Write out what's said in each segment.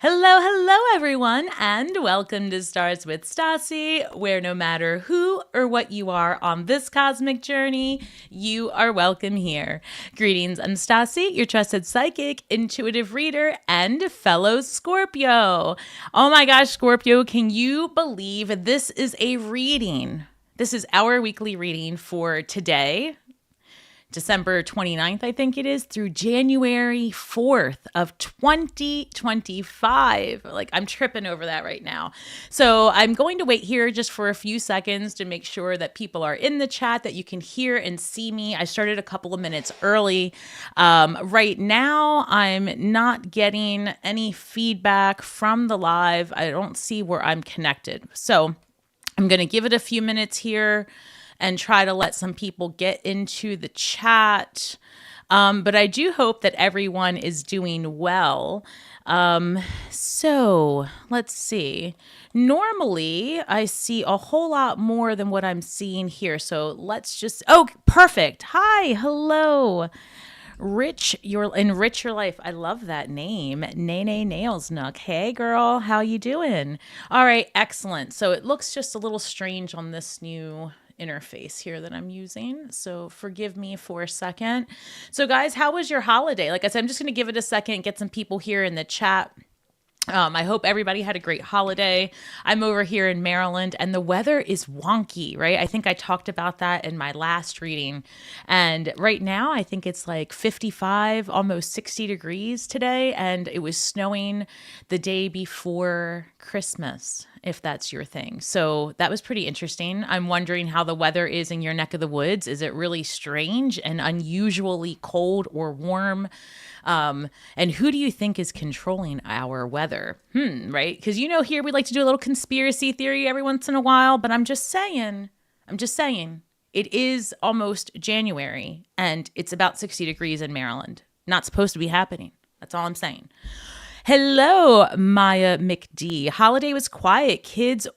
Hello, hello, everyone, and welcome to Stars with Stasi, where no matter who or what you are on this cosmic journey, you are welcome here. Greetings, I'm Stasi, your trusted psychic, intuitive reader, and fellow Scorpio. Oh my gosh, Scorpio, can you believe this is a reading? This is our weekly reading for today, December 29th, I think it is, through January 4th of 2025. Like, I'm tripping over that right now. So I'm going to wait here just for a few seconds to make sure that people are in the chat, that you can hear and see me. I started a couple of minutes early. Right now, I'm not getting any feedback from the live. I don't see where I'm connected. So I'm going to give it a few minutes here and try to let some people get into the chat. But I do hope that everyone is doing well. So let's see. Normally, I see a whole lot more than what I'm seeing here. So let's just, oh, perfect. Hi, hello. Enrich your life. I love that name. Nene Nails Nook. Hey girl, how you doing? All right, excellent. So it looks just a little strange on this new interface here that I'm using. So forgive me for a second. So guys, how was your holiday? Like I said, I'm just going to give it a second, get some people here in the chat. I hope everybody had a great holiday. I'm over here in Maryland and the weather is wonky, right? I think I talked about that in my last reading. And right now, I think it's like 55, almost 60 degrees today. And it was snowing the day before Christmas, if that's your thing. So that was pretty interesting. I'm wondering how the weather is in your neck of the woods. Is it really strange and unusually cold or warm? And who do you think is controlling our weather? Right? Because here we like to do a little conspiracy theory every once in a while, but I'm just saying, it is almost January and it's about 60 degrees in Maryland. Not supposed to be happening. That's all I'm saying. Hello, Maya McD. Holiday was quiet. Kids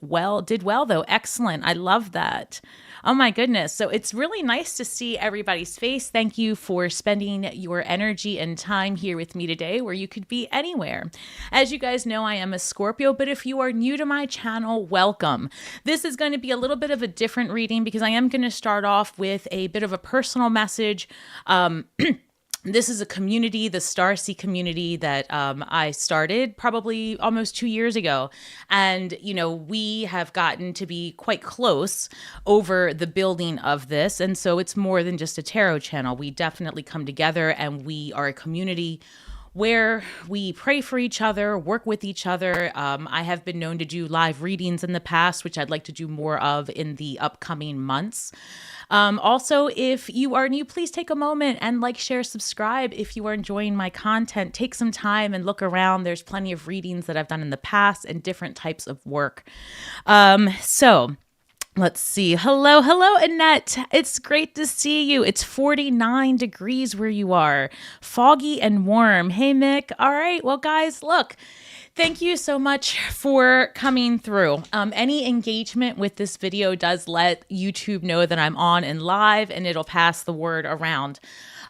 did well though. Excellent. I love that. Oh my goodness. So it's really nice to see everybody's face. Thank you for spending your energy and time here with me today, where you could be anywhere. As you guys know, I am a Scorpio, but if you are new to my channel, welcome. This is going to be a little bit of a different reading because I am going to start off with a bit of a personal message. This is a community, the Stasi community that I started probably almost 2 years ago. And, we have gotten to be quite close over the building of this. And so it's more than just a tarot channel. We definitely come together and we are a community where we pray for each other, work with each other. I have been known to do live readings in the past, which I'd like to do more of in the upcoming months. Also, if you are new, please take a moment and like, share, subscribe. If you are enjoying my content, take some time and look around. There's plenty of readings that I've done in the past and different types of work. So let's see. Hello, Annette. It's great to see you. It's 49 degrees where you are. Foggy and warm. Hey, Mick. All right. Well, guys, look. Thank you so much for coming through. Any engagement with this video does let YouTube know that I'm on and live, and it'll pass the word around.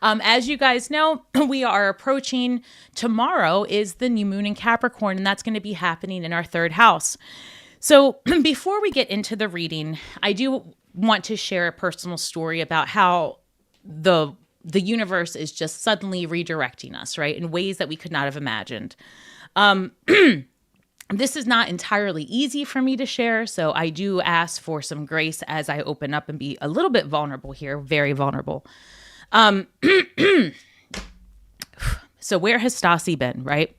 As you guys know, we are approaching, tomorrow is the new moon in Capricorn, and that's going to be happening in our third house. So before we get into the reading, I do want to share a personal story about how the universe is just suddenly redirecting us, right, in ways that we could not have imagined. This is not entirely easy for me to share, so I do ask for some grace as I open up and be a little bit vulnerable here, very vulnerable. So where has Stasi been, right?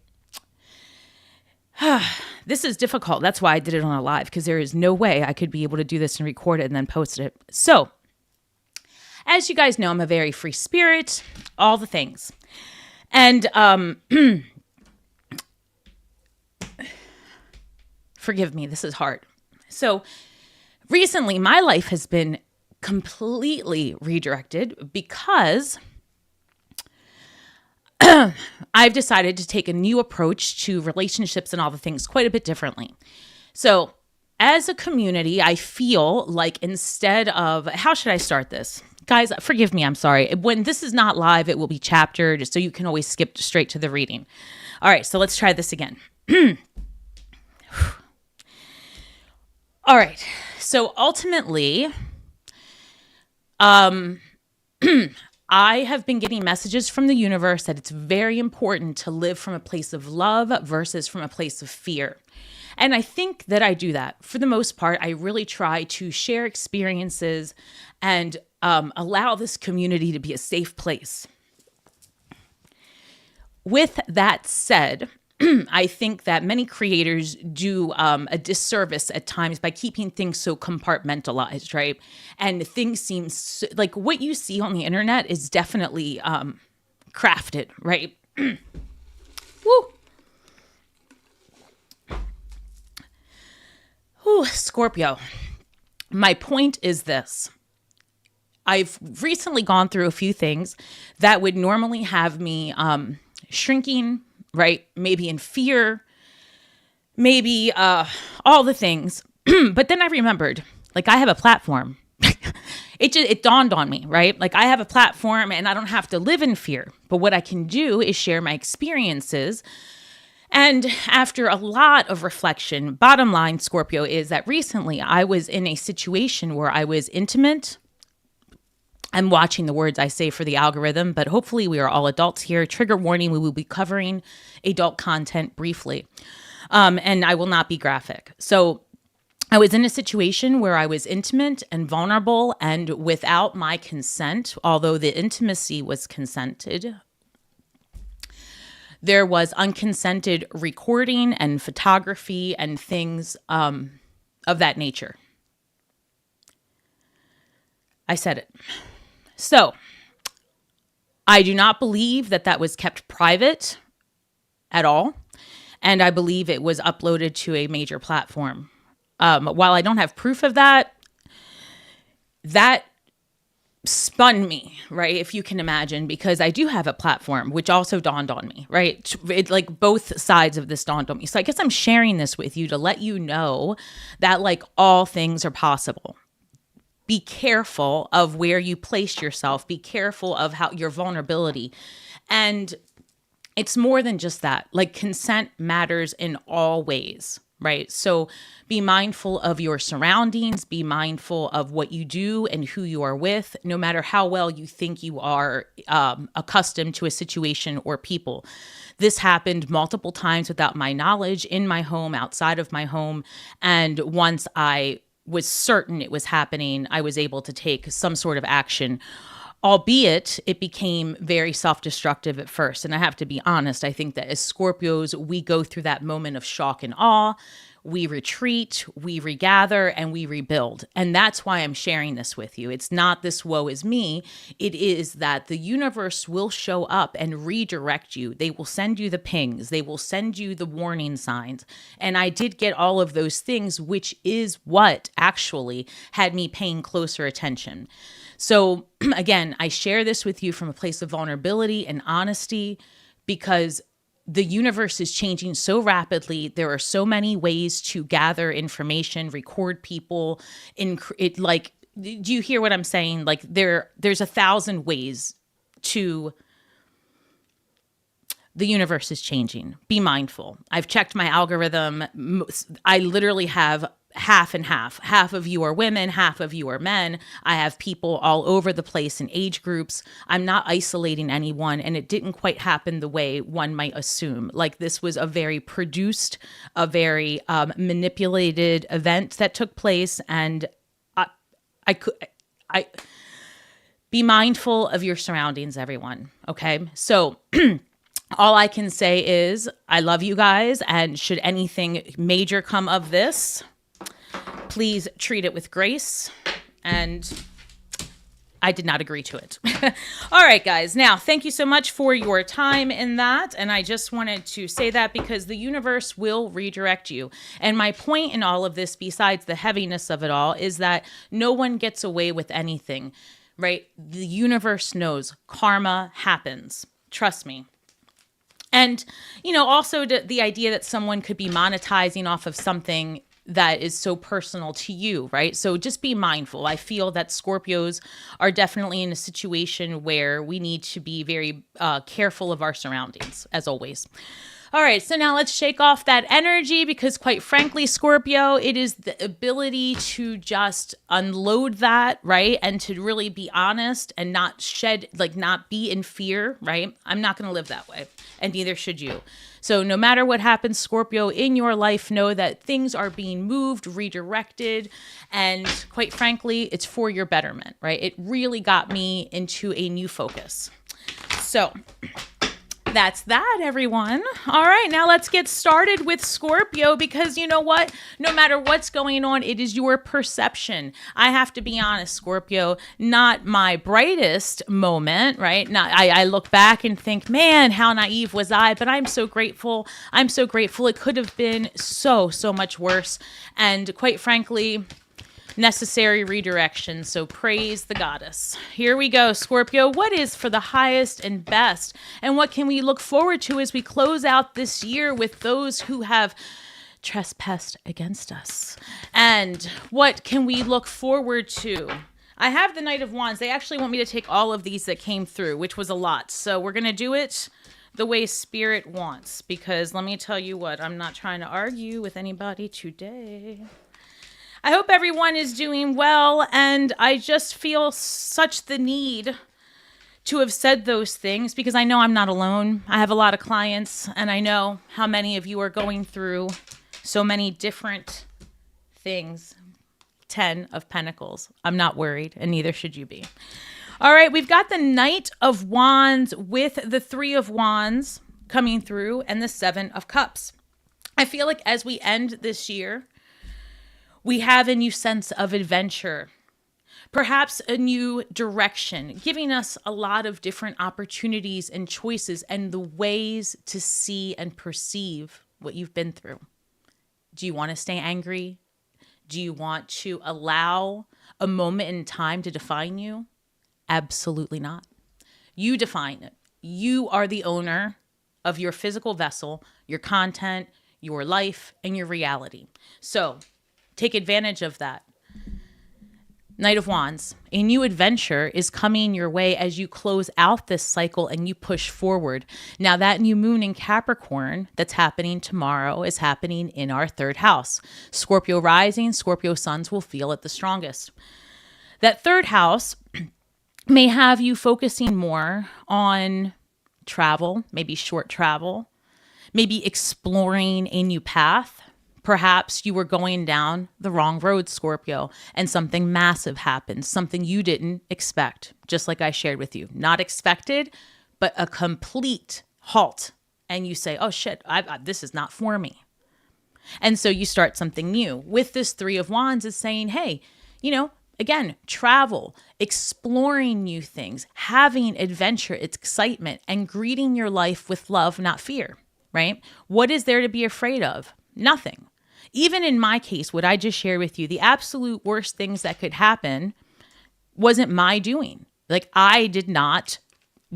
This is difficult. That's why I did it on a live, because there is no way I could be able to do this and record it and then post it. So, as you guys know, I'm a very free spirit, all the things. And forgive me, this is hard. So recently, my life has been completely redirected because I've decided to take a new approach to relationships and all the things quite a bit differently. So as a community, I feel like instead of, how should I start this? Guys, forgive me, I'm sorry. When this is not live, it will be chaptered, so you can always skip straight to the reading. All right, so let's try this again. All right. So ultimately, I have been getting messages from the universe that it's very important to live from a place of love versus from a place of fear. And I think that I do that. For the most part, I really try to share experiences and allow this community to be a safe place. With that said, I think that many creators do a disservice at times by keeping things so compartmentalized, right? And things seem like what you see on the internet is definitely crafted, right? Woo! Ooh, Scorpio. My point is this. I've recently gone through a few things that would normally have me shrinking, right? Maybe in fear, maybe all the things. But then I remembered, like, I have a platform. It dawned on me, right? Like, I have a platform and I don't have to live in fear. But what I can do is share my experiences. And after a lot of reflection, bottom line, Scorpio, is that recently I was in a situation where I was intimate. I'm watching the words I say for the algorithm, but hopefully we are all adults here. Trigger warning, we will be covering adult content briefly, and I will not be graphic. So I was in a situation where I was intimate and vulnerable and without my consent, although the intimacy was consented. There was unconsented recording and photography and things of that nature. I said it. So I do not believe that that was kept private at all. And I believe it was uploaded to a major platform. While I don't have proof of that, that spun me, right? If you can imagine, because I do have a platform, which also dawned on me, right? It, like, both sides of this dawned on me. So I guess I'm sharing this with you to let you know that, like, all things are possible. Be careful of where you place yourself. Be careful of how your vulnerability. And it's more than just that. Like, consent matters in all ways, right? So be mindful of your surroundings. Be mindful of what you do and who you are with, no matter how well you think you are accustomed to a situation or people. This happened multiple times without my knowledge, in my home, outside of my home. And once I was certain it was happening, I was able to take some sort of action, albeit it became very self-destructive at first. And I have to be honest, I think that as Scorpios, we go through that moment of shock and awe. We retreat, we regather, and we rebuild. And that's why I'm sharing this with you. It's not this woe is me. It is that the universe will show up and redirect you. They will send you the pings. They will send you the warning signs. And I did get all of those things, which is what actually had me paying closer attention. So again, I share this with you from a place of vulnerability and honesty, because the universe is changing so rapidly. There are so many ways to gather information, record people. Like, do you hear what I'm saying? Like, there's 1,000 ways to. The universe is changing. Be mindful. I've checked my algorithm. I literally have half and half. Half of you are women, half of you are men. I have people all over the place in age groups. I'm not isolating anyone, and it didn't quite happen the way one might assume. Like, this was a very produced, a very manipulated event that took place, and I be mindful of your surroundings, everyone. Okay, so. All I can say is I love you guys, and should anything major come of this, please treat it with grace. And I did not agree to it. All right, guys. Now, thank you so much for your time in that. And I just wanted to say that because the universe will redirect you. And my point in all of this, besides the heaviness of it all, is that no one gets away with anything, right? The universe knows karma happens. Trust me. And, you know, also the idea that someone could be monetizing off of something that is so personal to you, right? So just be mindful. I feel that Scorpios are definitely in a situation where we need to be very careful of our surroundings, as always. All right, so now let's shake off that energy because quite frankly, Scorpio, it is the ability to just unload that, right? And to really be honest and not not be in fear, right? I'm not going to live that way, and neither should you. So no matter what happens, Scorpio, in your life, know that things are being moved, redirected, and quite frankly, it's for your betterment, right? It really got me into a new focus. So that's that, everyone. All right, now let's get started with Scorpio, because you know what? No matter what's going on, it is your perception. I have to be honest, Scorpio, not my brightest moment, right? I look back and think, man, how naive was I? But I'm so grateful. I'm so grateful. It could have been so much worse. And quite frankly, necessary redirection. So praise the goddess. Here we go, Scorpio. What is for the highest and best? And what can we look forward to as we close out this year with those who have trespassed against us? And what can we look forward to? I have the Knight of Wands. They actually want me to take all of these that came through, which was a lot. So we're going to do it the way Spirit wants, because let me tell you what, I'm not trying to argue with anybody today. I hope everyone is doing well, and I just feel such the need to have said those things because I know I'm not alone. I have a lot of clients, and I know how many of you are going through so many different things. 10 of Pentacles. I'm not worried, and neither should you be. All right, we've got the Knight of Wands with the Three of Wands coming through and the Seven of Cups. I feel like as we end this year, we have a new sense of adventure, perhaps a new direction, giving us a lot of different opportunities and choices and the ways to see and perceive what you've been through. Do you want to stay angry? Do you want to allow a moment in time to define you? Absolutely not. You define it. You are the owner of your physical vessel, your content, your life, and your reality. So take advantage of that. Knight of Wands, a new adventure is coming your way as you close out this cycle and you push forward. Now, that new moon in Capricorn that's happening tomorrow is happening in our third house. Scorpio rising, Scorpio suns will feel it the strongest. That third house may have you focusing more on travel, maybe short travel, maybe exploring a new path. Perhaps you were going down the wrong road, Scorpio, and something massive happened, something you didn't expect, just like I shared with you. Not expected, but a complete halt. And you say, oh shit, this is not for me. And so you start something new. With this Three of Wands is saying, hey, again, travel, exploring new things, having adventure, excitement, and greeting your life with love, not fear, right? What is there to be afraid of? Nothing. Even in my case, what I just shared with you, the absolute worst things that could happen wasn't my doing. Like, I did not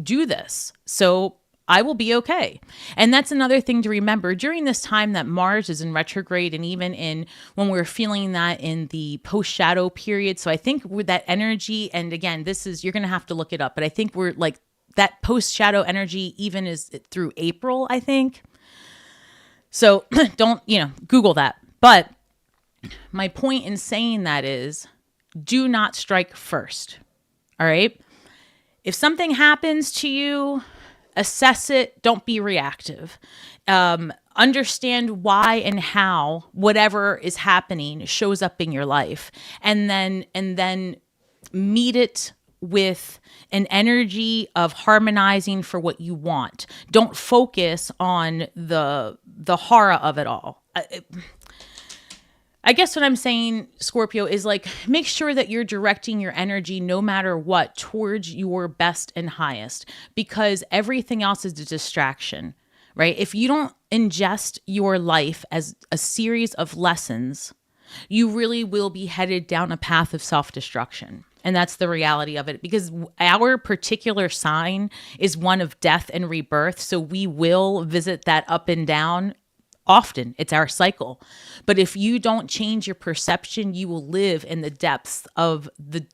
do this. So I will be okay. And that's another thing to remember during this time that Mars is in retrograde, and even when we're feeling that in the post-shadow period. So I think with that energy, and again, you're going to have to look it up, but I think we're like that post-shadow energy even is through April, I think. So don't, Google that. But my point in saying that is, do not strike first. All right. If something happens to you, assess it. Don't be reactive. Understand why and how whatever is happening shows up in your life, and then meet it with an energy of harmonizing for what you want. Don't focus on the horror of it all. I guess what I'm saying, Scorpio, is like, make sure that you're directing your energy no matter what towards your best and highest, because everything else is a distraction, right? If you don't ingest your life as a series of lessons, you really will be headed down a path of self-destruction. And that's the reality of it, because our particular sign is one of death and rebirth. So we will visit that up and down often. It's our cycle. But if you don't change your perception, you will live in the depths of the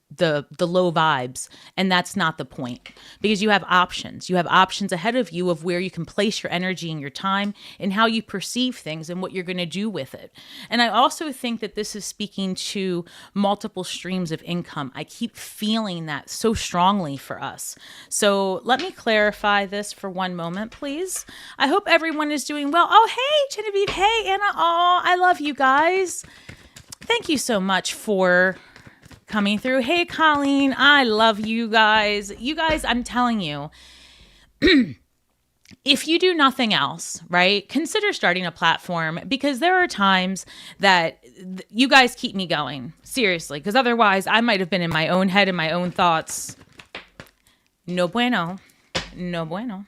low vibes. And that's not the point, because you have options. You have options ahead of you of where you can place your energy and your time and how you perceive things and what you're going to do with it. And I also think that this is speaking to multiple streams of income. I keep feeling that so strongly for us. So let me clarify this for one moment, please. I hope everyone is doing well. Oh, hey, Genevieve. Hey, Anna. Oh, I love you guys. Thank you so much for coming through. Hey, Colleen. I love you guys. You guys, I'm telling you, if you do nothing else, right, consider starting a platform, because there are times that you guys keep me going. Seriously, because otherwise I might have been in my own head and my own thoughts. No bueno. No bueno.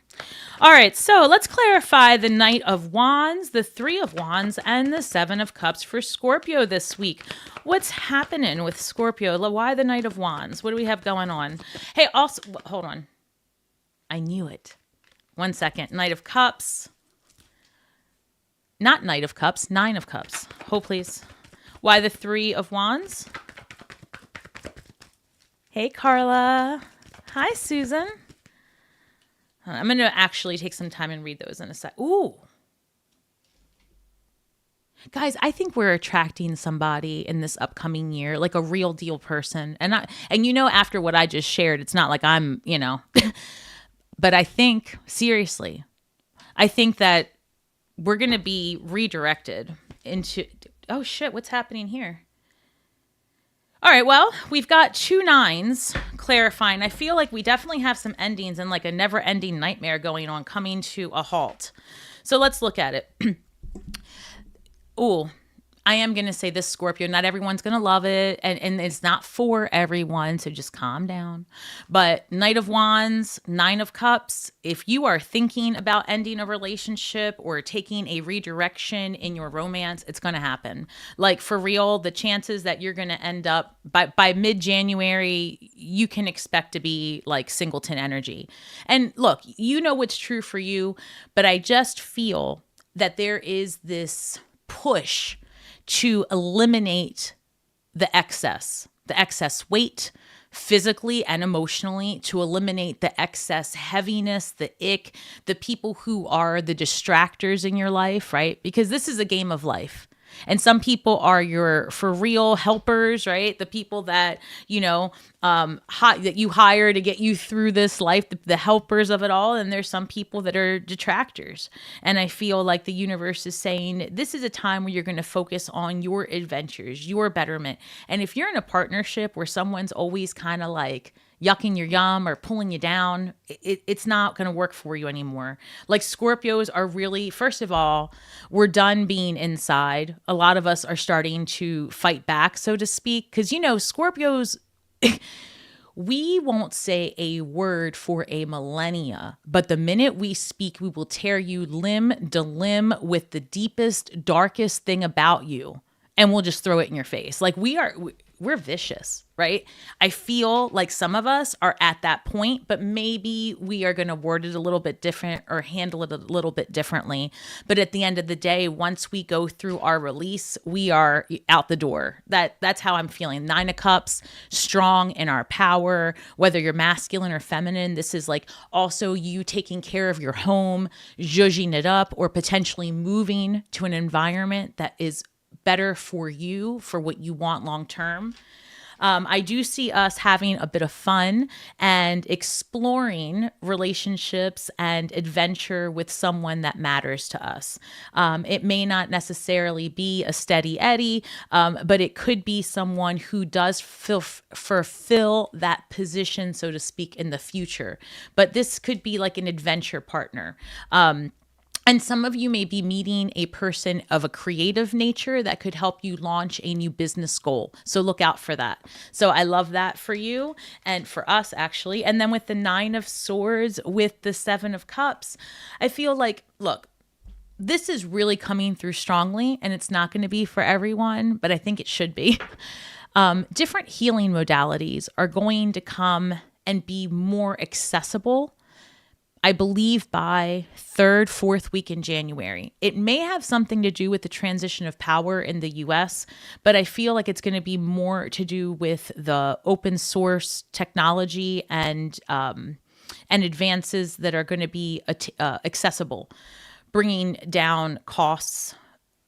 All right, so let's clarify the Knight of Wands, the Three of Wands, and the Seven of Cups for Scorpio this week. What's happening with Scorpio? Why the Knight of Wands? What do we have going on? Hey, also, hold on. I knew it. 1 second. Knight of Cups. Not Knight of Cups, Nine of Cups. Hold, please. Why the Three of Wands? Hey, Carla. Hi, Susan. I'm going to actually take some time and read those in a sec. Ooh. Guys, I think we're attracting somebody in this upcoming year, like a real deal person. And after what I just shared, it's not like I'm, but I think, seriously, I think that we're going to be redirected into, oh shit, what's happening here? All right, well, we've got 2 9s clarifying. I feel like we definitely have some endings and like a never-ending nightmare going on, coming to a halt. So let's look at it. Ooh, I am going to say this, Scorpio, not everyone's going to love it, and it's not for everyone, so just calm down. But Knight of Wands, Nine of Cups, if you are thinking about ending a relationship or taking a redirection in your romance, it's going to happen. Like, for real, the chances that you're going to end up, by mid-January, you can expect to be like singleton energy. And look, you know what's true for you, but I just feel that there is this push to eliminate the excess weight, physically and emotionally, to eliminate the excess heaviness, the ick, the people who are the distractors in your life, right? Because this is a game of life. And some people are your for real helpers, right? The people that, that you hire to get you through this life, the helpers of it all. And there's some people that are detractors. And I feel like the universe is saying, this is a time where you're going to focus on your adventures, your betterment. And if you're in a partnership where someone's always kind of like yucking your yum or pulling you down, it's not going to work for you anymore. Like, Scorpios are really, first of all, we're done being inside. A lot of us are starting to fight back, so to speak, because, Scorpios, we won't say a word for a millennia, but the minute we speak, we will tear you limb to limb with the deepest, darkest thing about you, and we'll just throw it in your face. Like, we're vicious, right? I feel like some of us are at that point, but maybe we are going to word it a little bit different or handle it a little bit differently. But at the end of the day, once we go through our release, we are out the door. That's how I'm feeling. Nine of Cups, strong in our power, whether you're masculine or feminine. This is like also you taking care of your home, zhuzhing it up, or potentially moving to an environment that is better for you, for what you want long term. I do see us having a bit of fun and exploring relationships and adventure with someone that matters to us. It may not necessarily be a steady Eddie, but it could be someone who does fulfill that position, so to speak, in the future. But this could be like an adventure partner. And some of you may be meeting a person of a creative nature that could help you launch a new business goal. So look out for that. So I love that for you and for us, actually. And then with the Nine of Swords, with the Seven of Cups, I feel like, look, this is really coming through strongly, and it's not going to be for everyone, but I think it should be. Different healing modalities are going to come and be more accessible. I believe by third, fourth week in January. It may have something to do with the transition of power in the US, but I feel like it's going to be more to do with the open source technology and advances that are going to be accessible, bringing down costs.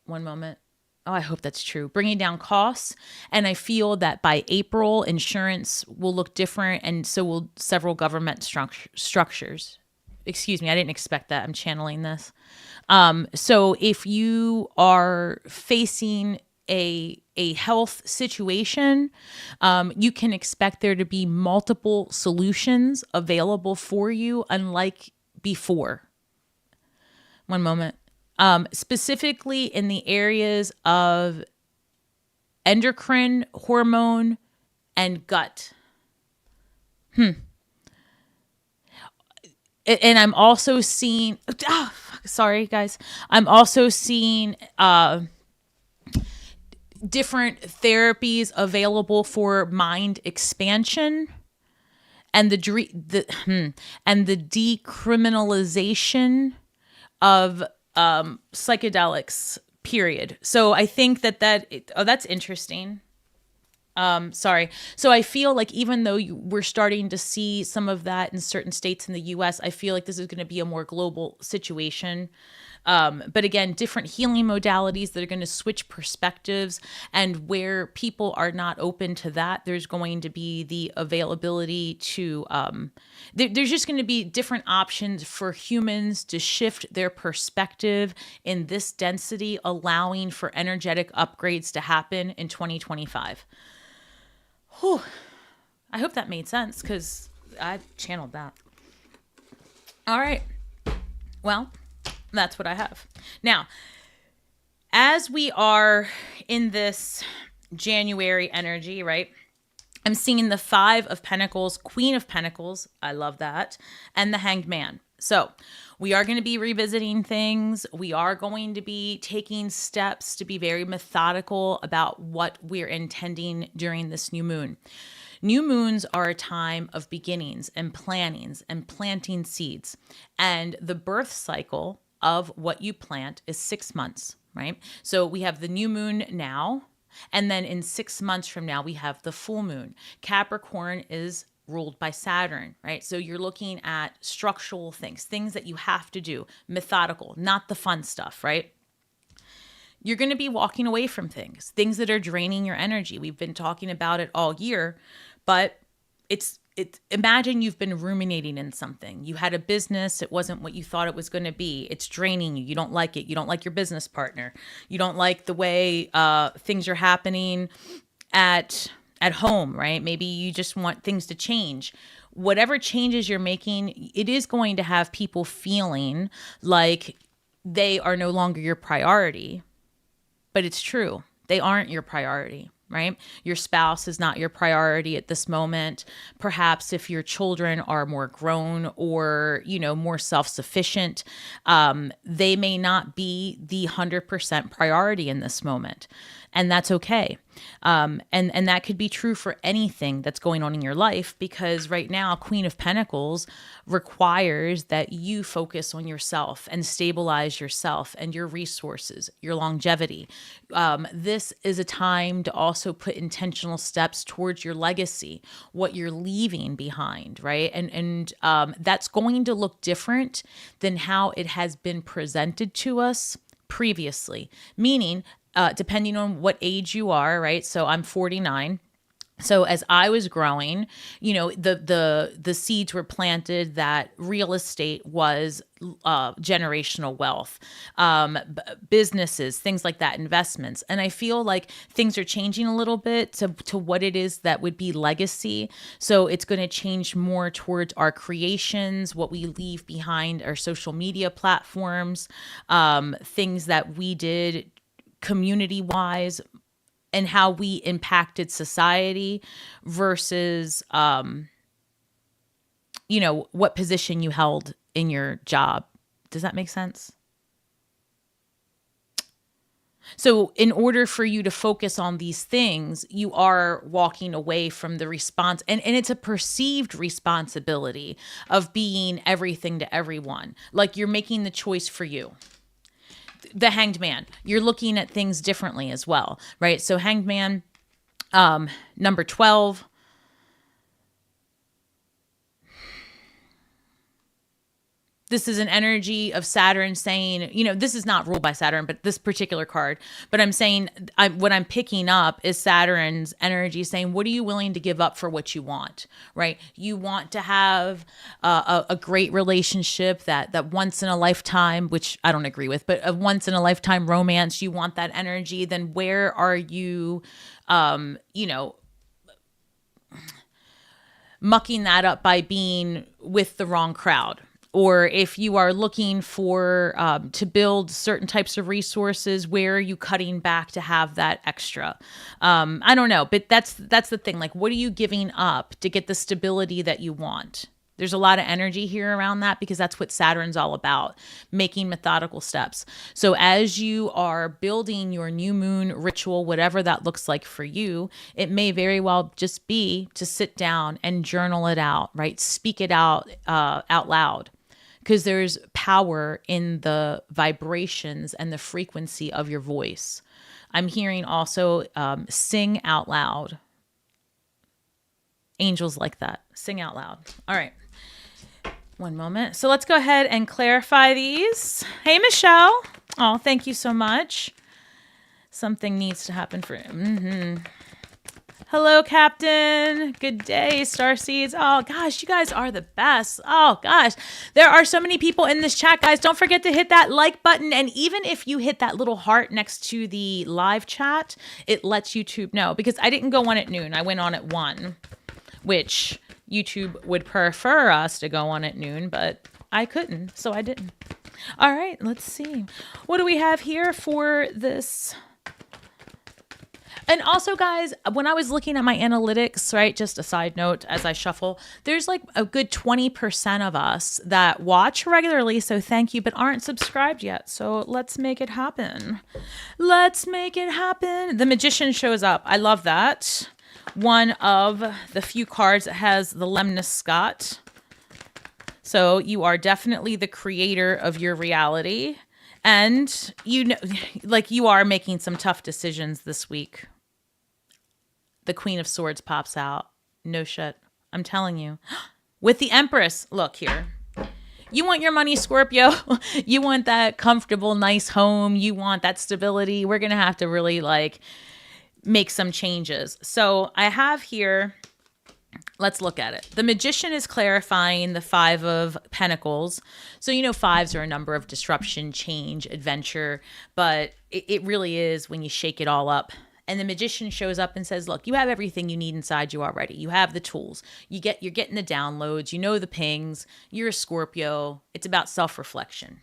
One moment. Oh, I hope that's true. Bringing down costs. And I feel that by April, insurance will look different, and so will several government structures. Excuse me, I didn't expect that. I'm channeling this. So if you are facing a health situation, you can expect there to be multiple solutions available for you, unlike before. One moment. Specifically in the areas of endocrine, hormone, and gut. And I'm also seeing, sorry guys, I'm also seeing different therapies available for mind expansion and the decriminalization of psychedelics, period. So I think that's interesting. Sorry. So I feel like even though we're starting to see some of that in certain states in the US, I feel like this is going to be a more global situation. But again, different healing modalities that are going to switch perspectives, and where people are not open to that, there's going to be the availability to, there's just going to be different options for humans to shift their perspective in this density, allowing for energetic upgrades to happen in 2025. Whew. I hope that made sense, because I channeled that. All right. Well, that's what I have. Now, as we are in this January energy, right? I'm seeing the 5 of Pentacles, Queen of Pentacles. I love that. And the Hanged Man. So we are going to be revisiting things. We are going to be taking steps to be very methodical about what we're intending during this new moon. New moons are a time of beginnings and plannings and planting seeds. And the birth cycle of what you plant is 6 months, right? So we have the new moon now, and then in 6 months from now, we have the full moon. Capricorn is ruled by Saturn, right? So you're looking at structural things that you have to do, methodical, not the fun stuff, right? You're going to be walking away from things that are draining your energy. We've been talking about it all year, but imagine you've been ruminating in something. You had a business. It wasn't what you thought it was going to be. It's draining you. You don't like it. You don't like your business partner. You don't like the way things are happening at home, right? Maybe you just want things to change. Whatever changes you're making, it is going to have people feeling like they are no longer your priority. But it's true. They aren't your priority, right? Your spouse is not your priority at this moment. Perhaps if your children are more grown or, more self-sufficient, they may not be the 100% priority in this moment. And that's okay. And that could be true for anything that's going on in your life, because right now, Queen of Pentacles requires that you focus on yourself and stabilize yourself and your resources, your longevity. This is a time to also put intentional steps towards your legacy, what you're leaving behind, right? And that's going to look different than how it has been presented to us previously, meaning depending on what age you are, right? So I'm 49. So as I was growing, the seeds were planted that real estate was generational wealth, businesses, things like that, investments. And I feel like things are changing a little bit to what it is that would be legacy. So it's going to change more towards our creations, what we leave behind, our social media platforms, things that we did community-wise, and how we impacted society versus, what position you held in your job. Does that make sense? So in order for you to focus on these things, you are walking away from the response. And it's a perceived responsibility of being everything to everyone. Like you're making the choice for you. The Hanged Man, you're looking at things differently as well, right? So Hanged Man, number 12. This is an energy of Saturn saying, this is not ruled by Saturn, but this particular card. But I'm saying what I'm picking up is Saturn's energy saying, what are you willing to give up for what you want, right? You want to have a great relationship that once in a lifetime, which I don't agree with, but a once in a lifetime romance, you want that energy. Then where are you, mucking that up by being with the wrong crowd? Or if you are looking for to build certain types of resources, where are you cutting back to have that extra? I don't know, but that's the thing. Like, what are you giving up to get the stability that you want? There's a lot of energy here around that because that's what Saturn's all about, making methodical steps. So as you are building your new moon ritual, whatever that looks like for you, it may very well just be to sit down and journal it out, right? Speak it out loud. Because there's power in the vibrations and the frequency of your voice. I'm hearing also sing out loud. Angels like that. Sing out loud. All right. One moment. So let's go ahead and clarify these. Hey, Michelle. Oh, thank you so much. Something needs to happen for you. Hello, Captain. Good day, Starseeds. Oh, gosh, you guys are the best. Oh, gosh. There are so many people in this chat, guys. Don't forget to hit that like button. And even if you hit that little heart next to the live chat, it lets YouTube know. Because I didn't go on at noon. I went on at 1, which YouTube would prefer us to go on at noon, but I couldn't, so I didn't. All right, let's see. What do we have here for this? And also, guys, when I was looking at my analytics, right, just a side note as I shuffle, there's like a good 20% of us that watch regularly, so thank you, but aren't subscribed yet. So let's make it happen. Let's make it happen. The Magician shows up. I love that. One of the few cards that has the Lemnis Scott. So you are definitely the creator of your reality. And you are making some tough decisions this week. The Queen of Swords pops out. No shit. I'm telling you. With the Empress. Look here. You want your money, Scorpio. You want that comfortable, nice home. You want that stability. We're going to have to really make some changes. So I have here, let's look at it. The Magician is clarifying the 5 of Pentacles. So, 5s are a number of disruption, change, adventure, but it really is when you shake it all up. And the Magician shows up and says, look, you have everything you need inside you already. You have the tools. You're getting the downloads. You know the pings. You're a Scorpio. It's about self-reflection.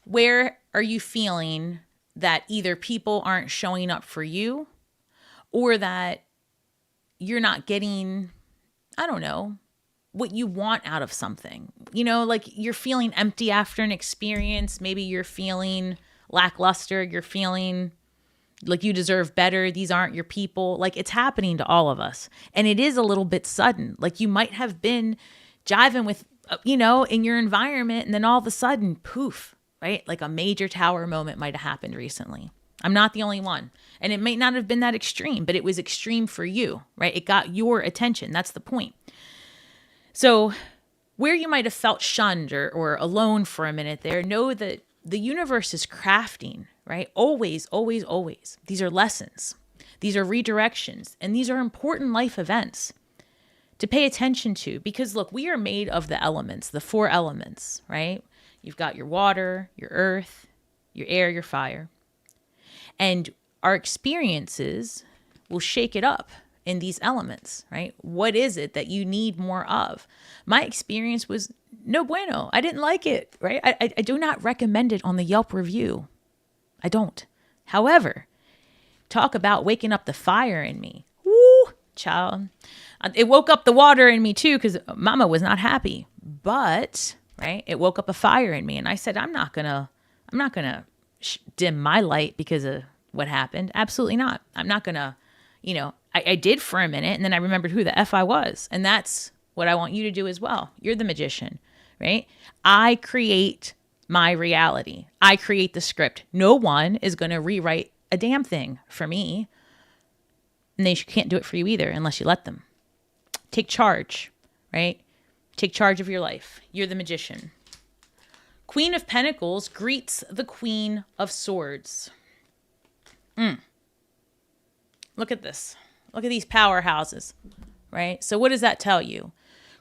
Where are you feeling that either people aren't showing up for you or that you're not getting, I don't know, what you want out of something? You're feeling empty after an experience. Maybe you're feeling lackluster. You're feeling like you deserve better. These aren't your people. It's happening to all of us. And it is a little bit sudden. You might have been jiving with, in your environment, and then all of a sudden, poof, right? Like a major tower moment might have happened recently. I'm not the only one. And it may not have been that extreme, but it was extreme for you, right? It got your attention. That's the point. So where you might have felt shunned or alone for a minute there, know that the universe is crafting, right? Always, always, always. These are lessons. These are redirections. And these are important life events to pay attention to. Because look, we are made of the elements, the 4 elements, right? You've got your water, your earth, your air, your fire. And our experiences will shake it up in these elements, right? What is it that you need more of? My experience was no bueno. I didn't like it, right? I do not recommend it on the Yelp review. I don't. However, talk about waking up the fire in me. Woo, child. It woke up the water in me too, because mama was not happy. But, right, it woke up a fire in me. And I said, I'm not gonna dim my light because of what happened. Absolutely not. I'm not going to, I did for a minute, and then I remembered who the F I was. And that's what I want you to do as well. You're the magician, right? I create my reality. I create the script. No one is going to rewrite a damn thing for me. And they can't do it for you either unless you let them. Take charge, right? Take charge of your life. You're the magician. Queen of Pentacles greets the Queen of Swords. Look at this. Look at these powerhouses, right? So what does that tell you?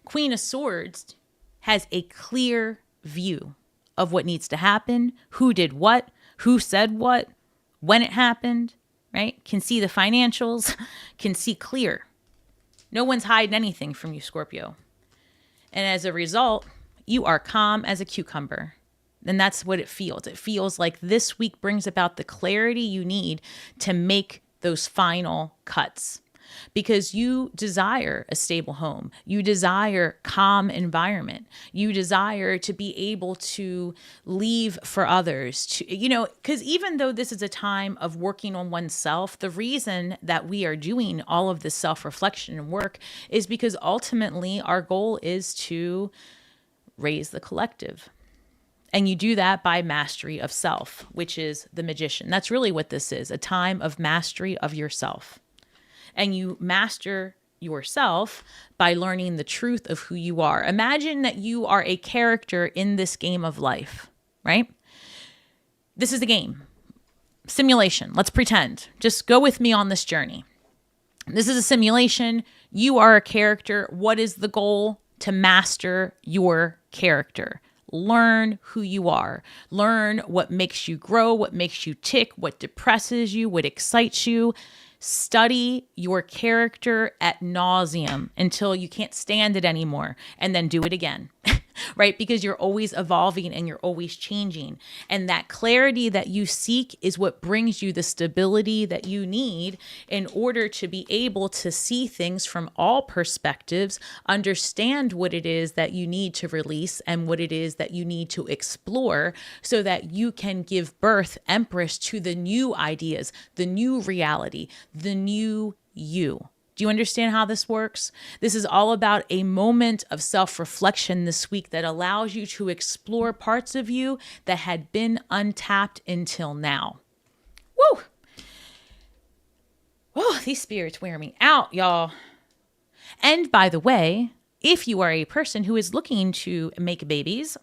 Queen of Swords has a clear view of what needs to happen, who did what, who said what, when it happened, right? Can see the financials, can see clear. No one's hiding anything from you, Scorpio. And as a result, you are calm as a cucumber. And that's what it feels. It feels like this week brings about the clarity you need to make those final cuts, because you desire a stable home. You desire calm environment. You desire to be able to leave for others, to, because even though this is a time of working on oneself, the reason that we are doing all of this self-reflection and work is because ultimately our goal is to raise the collective. And you do that by mastery of self, which is the magician. That's really what this is, a time of mastery of yourself. And you master yourself by learning the truth of who you are. Imagine that you are a character in this game of life, right? This is the game. Simulation. Let's pretend. Just go with me on this journey. This is a simulation. You are a character. What is the goal? To master your character. Learn who you are. Learn what makes you grow, what makes you tick, what depresses you, what excites you. Study your character ad nauseum until you can't stand it anymore, and then do it again, right? Because you're always evolving and you're always changing. And that clarity that you seek is what brings you the stability that you need in order to be able to see things from all perspectives, understand what it is that you need to release and what it is that you need to explore, so that you can give birth, Empress, to the new ideas, the new reality, the new you. Do you understand how this works? This is all about a moment of self-reflection this week that allows you to explore parts of you that had been untapped until now. Woo! Oh, these spirits wear me out, y'all. And by the way, if you are a person who is looking to make babies,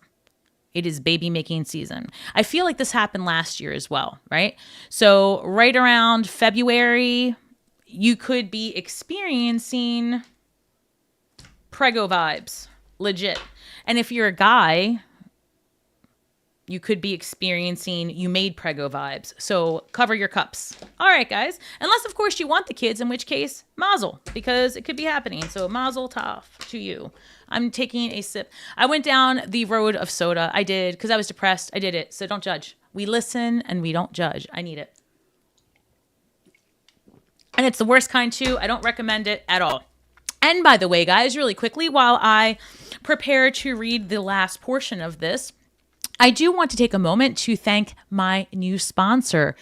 it is baby making season. I feel like this happened last year as well, right? So right around February, you could be experiencing prego vibes, legit. And if you're a guy, you could be experiencing you made prego vibes. So cover your cups. All right, guys. Unless, of course, you want the kids, in which case, mazel, because it could be happening. So mazel tov to you. I'm taking a sip. I went down the road of soda. I did, because I was depressed. I did it. So don't judge. We listen and we don't judge. I need it. And it's the worst kind too. I don't recommend it at all. And by the way, guys, really quickly, while I prepare to read the last portion of this, I do want to take a moment to thank my new sponsor,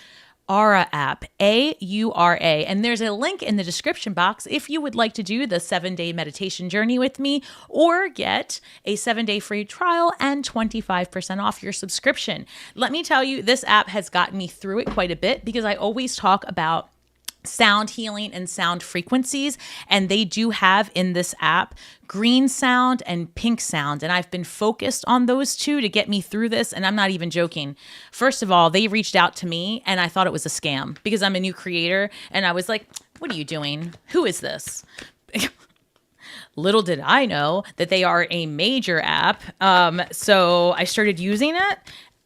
Aura app, A-U-R-A. And there's a link in the description box if you would like to do the 7-day meditation journey with me, or get a 7-day free trial and 25% off your subscription. Let me tell you, this app has gotten me through it quite a bit, because I always talk about sound healing and sound frequencies, and they do have in this app green sound and pink sound, and I've been focused on those two to get me through this, and I'm not even joking. First of all, they reached out to me and I thought it was a scam, because I'm a new creator, and I was like, what are you doing? Who is this? Little did I know that they are a major app. So I started using it,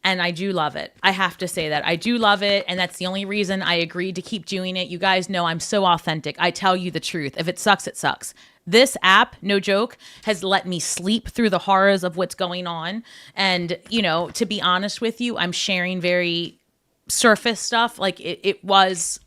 and I do love it. I have to say that. I do love it, and that's the only reason I agreed to keep doing it. You guys know I'm so authentic. I tell you the truth. If it sucks, it sucks. This app, no joke, has let me sleep through the horrors of what's going on. And, to be honest with you, I'm sharing very surface stuff. Like it was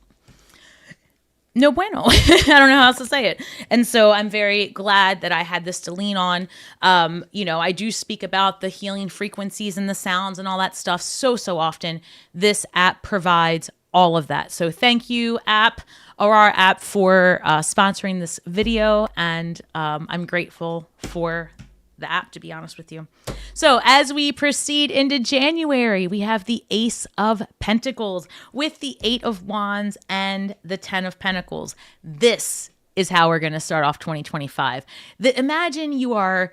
no bueno. I don't know how else to say it. And so I'm very glad that I had this to lean on. I do speak about the healing frequencies and the sounds and all that stuff so often. This app provides all of that. So thank you, our app, for sponsoring this video. And I'm grateful for the app, to be honest with you. So as we proceed into January, we have the Ace of Pentacles with the 8 of Wands and the 10 of Pentacles. This is how we're going to start off 2025. Imagine you are,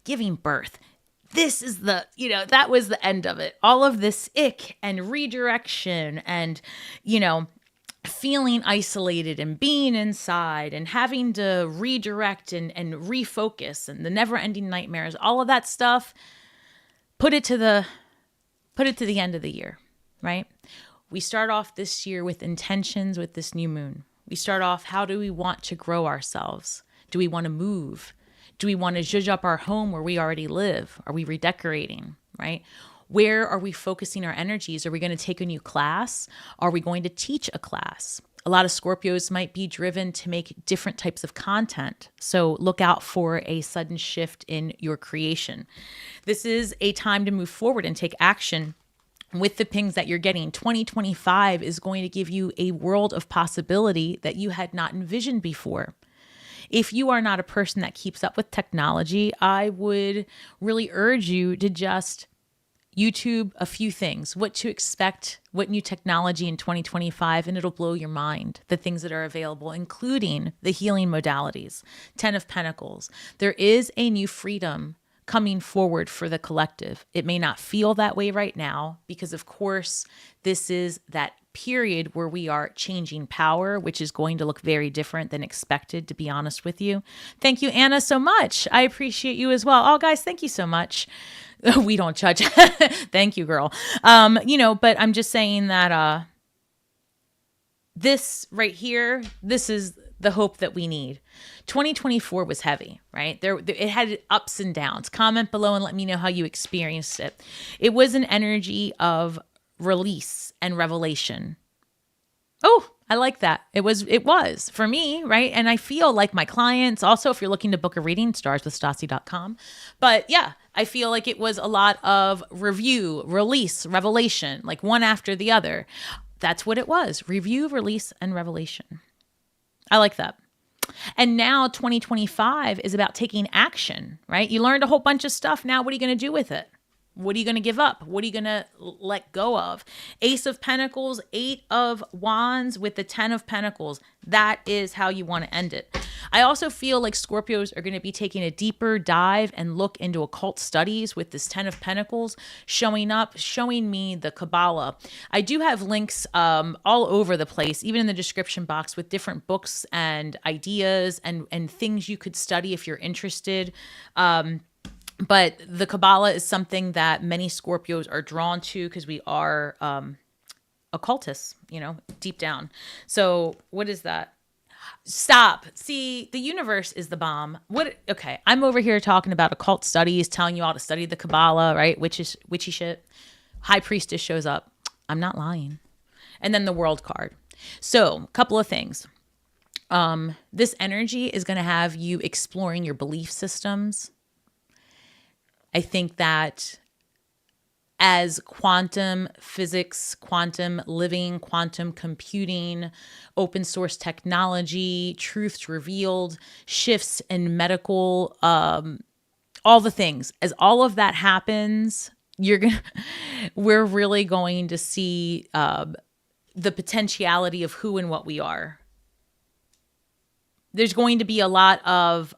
giving birth. This is that was the end of it. All of this ick and redirection and, feeling isolated and being inside and having to redirect and refocus and the never-ending nightmares, all of that stuff, put it to the end of the year, right? We start off this year with intentions with this new moon. We start off, how do we want to grow ourselves? Do we want to move? Do we want to zhuzh up our home where we already live? Are we redecorating, right? Where are we focusing our energies? Are we going to take a new class? Are we going to teach a class? A lot of Scorpios might be driven to make different types of content. So look out for a sudden shift in your creation. This is a time to move forward and take action with the pings that you're getting. 2025 is going to give you a world of possibility that you had not envisioned before. If you are not a person that keeps up with technology, I would really urge you to just YouTube a few things, what to expect, what new technology in 2025, and it'll blow your mind, the things that are available, including the healing modalities. 10 of Pentacles. There is a new freedom coming forward for the collective. It may not feel that way right now because, of course, this is that period where we are changing power, which is going to look very different than expected, to be honest with you. Thank you, Anna, so much. I appreciate you as well. Oh, guys, thank you so much. We don't judge. Thank you, girl. But I'm just saying that this right here, this is the hope that we need. 2024 was heavy, right? It had ups and downs. Comment below and let me know how you experienced it. It was an energy of release and revelation. Oh, I like that. It was for me, right? And I feel like my clients also, if you're looking to book a reading, starswithstasi.com. But yeah, I feel like it was a lot of review, release, revelation, like one after the other. That's what it was. Review, release, and revelation. I like that. And now 2025 is about taking action, right? You learned a whole bunch of stuff. Now, what are you going to do with it? What are you going to give up? What are you going to let go of? Ace of Pentacles, 8 of Wands with the 10 of Pentacles. That is how you want to end it. I also feel like Scorpios are going to be taking a deeper dive and look into occult studies with this 10 of Pentacles showing me the Kabbalah. I do have links all over the place, even in the description box, with different books and ideas and things you could study if you're interested. But the Kabbalah is something that many Scorpios are drawn to because we are occultists, deep down. So what is that? Stop. See, the universe is the bomb. Okay, I'm over here talking about occult studies, telling you all to study the Kabbalah, right? Witchy shit. High Priestess shows up. I'm not lying. And then the World card. So, a couple of things. This energy is going to have you exploring your belief systems. I think that as quantum physics, quantum living, quantum computing, open source technology, truths revealed, shifts in medical, all the things, as all of that happens, we're really going to see the potentiality of who and what we are. There's going to be a lot of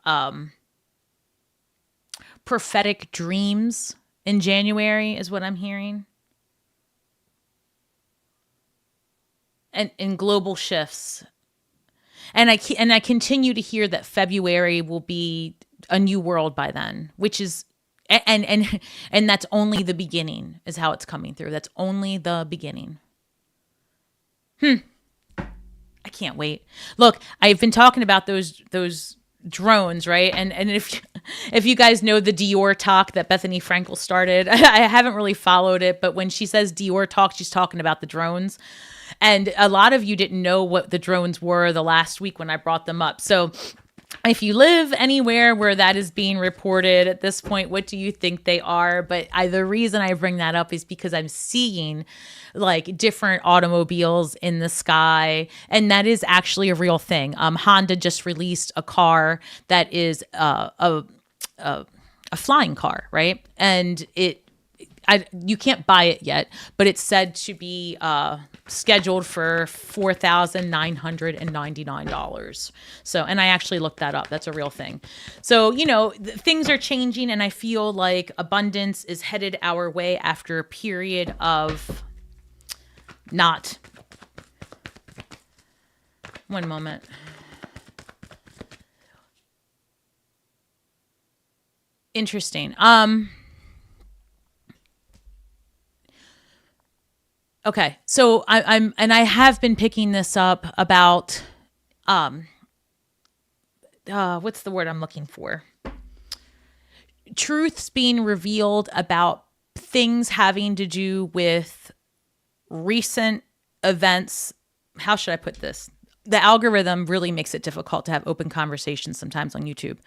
prophetic dreams in January is what I'm hearing. And in global shifts. And I continue to hear that February will be a new world by then, which is and that's only the beginning is how it's coming through. That's only the beginning. I can't wait. Look, I've been talking about those drones, right? And if you guys know the Dior talk that Bethany Frankel started, I haven't really followed it, but when she says Dior talk, she's talking about the drones. And a lot of you didn't know what the drones were the last week when I brought them up. So if you live anywhere where that is being reported at this point, what do you think they are? But the reason I bring that up is because I'm seeing like different automobiles in the sky, and that is actually a real thing. Honda just released a car that is a flying car, right? And you can't buy it yet, but it's said to be scheduled for $4,999. So, and I actually looked that up. That's a real thing. So, things are changing, and I feel like abundance is headed our way after a period of not. One moment. Interesting. Okay, so I have been picking this up about what's the word I'm looking for? Truths being revealed about things having to do with recent events. How should I put this? The algorithm really makes it difficult to have open conversations sometimes on YouTube.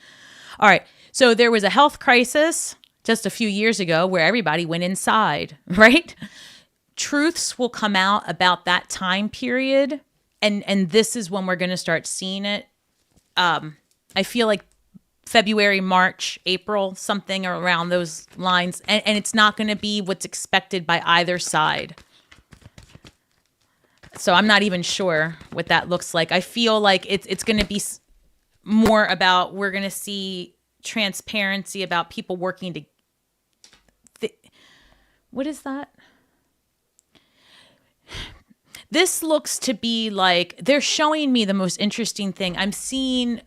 All right, so there was a health crisis just a few years ago where everybody went inside, right? Truths will come out about that time period, and this is when we're going to start seeing it. I feel like February, March, April, something around those lines, and it's not going to be what's expected by either side. So I'm not even sure what that looks like. I feel like it's going to be more about, we're going to see transparency about people working to. What is that? This looks to be like they're showing me the most interesting thing. I'm seeing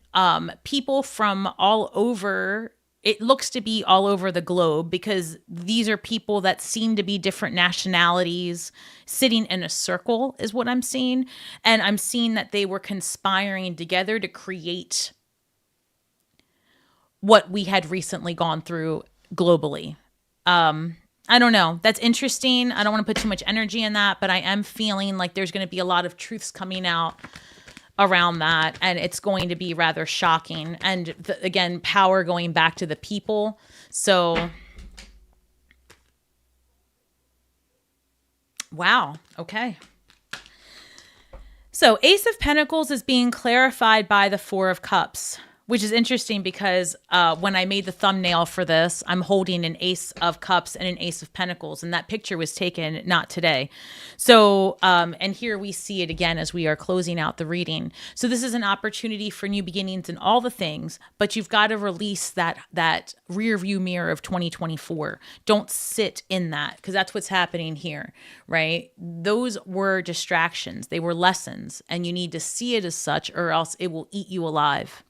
people from all over. It looks to be all over the globe, because these are people that seem to be different nationalities sitting in a circle is what I'm seeing. And I'm seeing that they were conspiring together to create what we had recently gone through globally. I don't know. That's interesting. I don't want to put too much energy in that, but I am feeling like there's going to be a lot of truths coming out around that, and it's going to be rather shocking. And again, power going back to the people. So, wow. Okay. So Ace of Pentacles is being clarified by the Four of Cups, which is interesting because when I made the thumbnail for this, I'm holding an Ace of Cups and an Ace of Pentacles, and that picture was taken not today. So, and here we see it again as we are closing out the reading. So this is an opportunity for new beginnings and all the things, but you've got to release that rear view mirror of 2024. Don't sit in that, because that's what's happening here, right? Those were distractions. They were lessons, and you need to see it as such, or else it will eat you alive.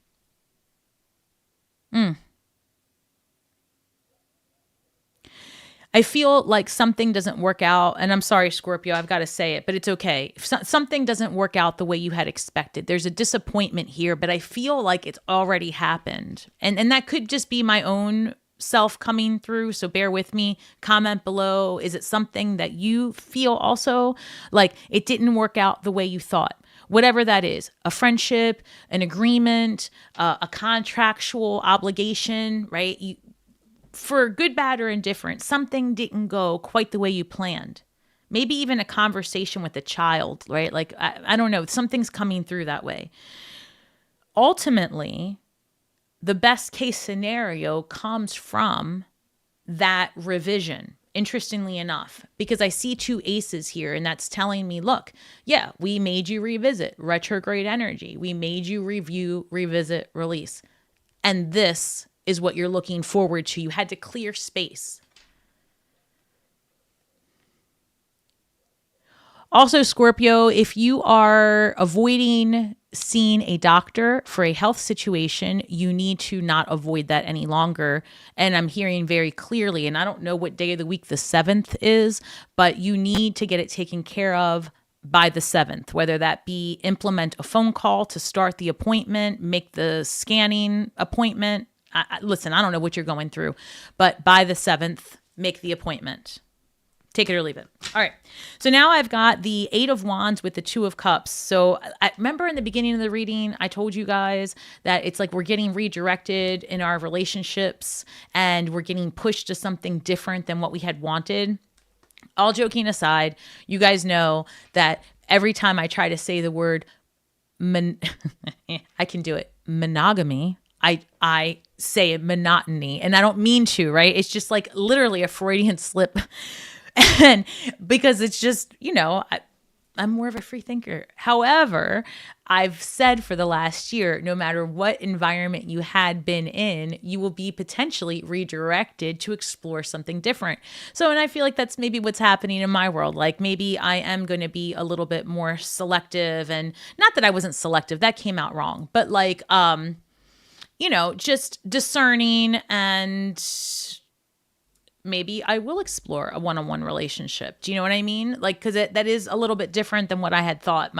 I feel like something doesn't work out, and I'm sorry, Scorpio, I've got to say it, but it's okay. If something doesn't work out the way you had expected, there's a disappointment here, but I feel like it's already happened. And that could just be my own self coming through, so bear with me. Comment below. Is it something that you feel also like it didn't work out the way you thought? Whatever that is, a friendship, an agreement, a contractual obligation, right? For good, bad, or indifferent, something didn't go quite the way you planned. Maybe even a conversation with a child, right? Like, I don't know, something's coming through that way. Ultimately, the best case scenario comes from that revision. Interestingly enough, because I see two aces here, and that's telling me, look, yeah, we made you revisit retrograde energy. We made you review, revisit, release. And this is what you're looking forward to. You had to clear space. Also, Scorpio, if you are avoiding seeing a doctor for a health situation, you need to not avoid that any longer. And I'm hearing very clearly, and I don't know what day of the week the 7th is, but you need to get it taken care of by the 7th, whether that be implement a phone call to start the appointment, make the scanning appointment. Listen, I don't know what you're going through, but by the 7th, make the appointment. Take it or leave it. All right. So now I've got the 8 of Wands with the 2 of Cups. So I remember in the beginning of the reading, I told you guys that it's like we're getting redirected in our relationships and we're getting pushed to something different than what we had wanted. All joking aside, you guys know that every time I try to say the word, I can do it, monogamy, I say monotony, and I don't mean to, right? It's just like literally a Freudian slip. And because it's just, I'm more of a free thinker. However, I've said for the last year, no matter what environment you had been in, you will be potentially redirected to explore something different. So, and I feel like that's maybe what's happening in my world. Like maybe I am going to be a little bit more selective, and not that I wasn't selective, that came out wrong, but like, just discerning, and maybe I will explore a one-on-one relationship. Do you know what I mean? Like, because that is a little bit different than what I had thought.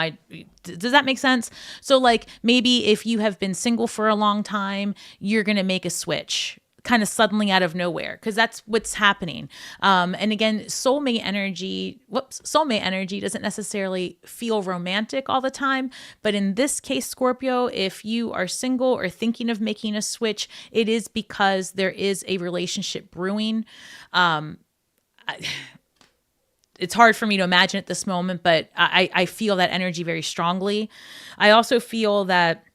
Does that make sense? So like maybe if you have been single for a long time, you're going to make a switch kind of suddenly out of nowhere, because that's what's happening. And again, soulmate energy doesn't necessarily feel romantic all the time. But in this case, Scorpio, if you are single or thinking of making a switch, it is because there is a relationship brewing. It's hard for me to imagine at this moment, but I feel that energy very strongly. I also feel that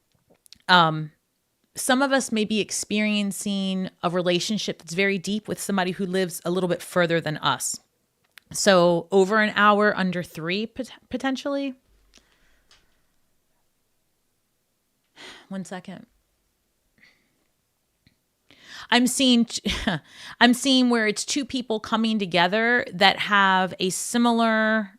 some of us may be experiencing a relationship that's very deep with somebody who lives a little bit further than us. So over an hour, under 3, potentially. One second. I'm seeing where it's 2 people coming together that have a similar,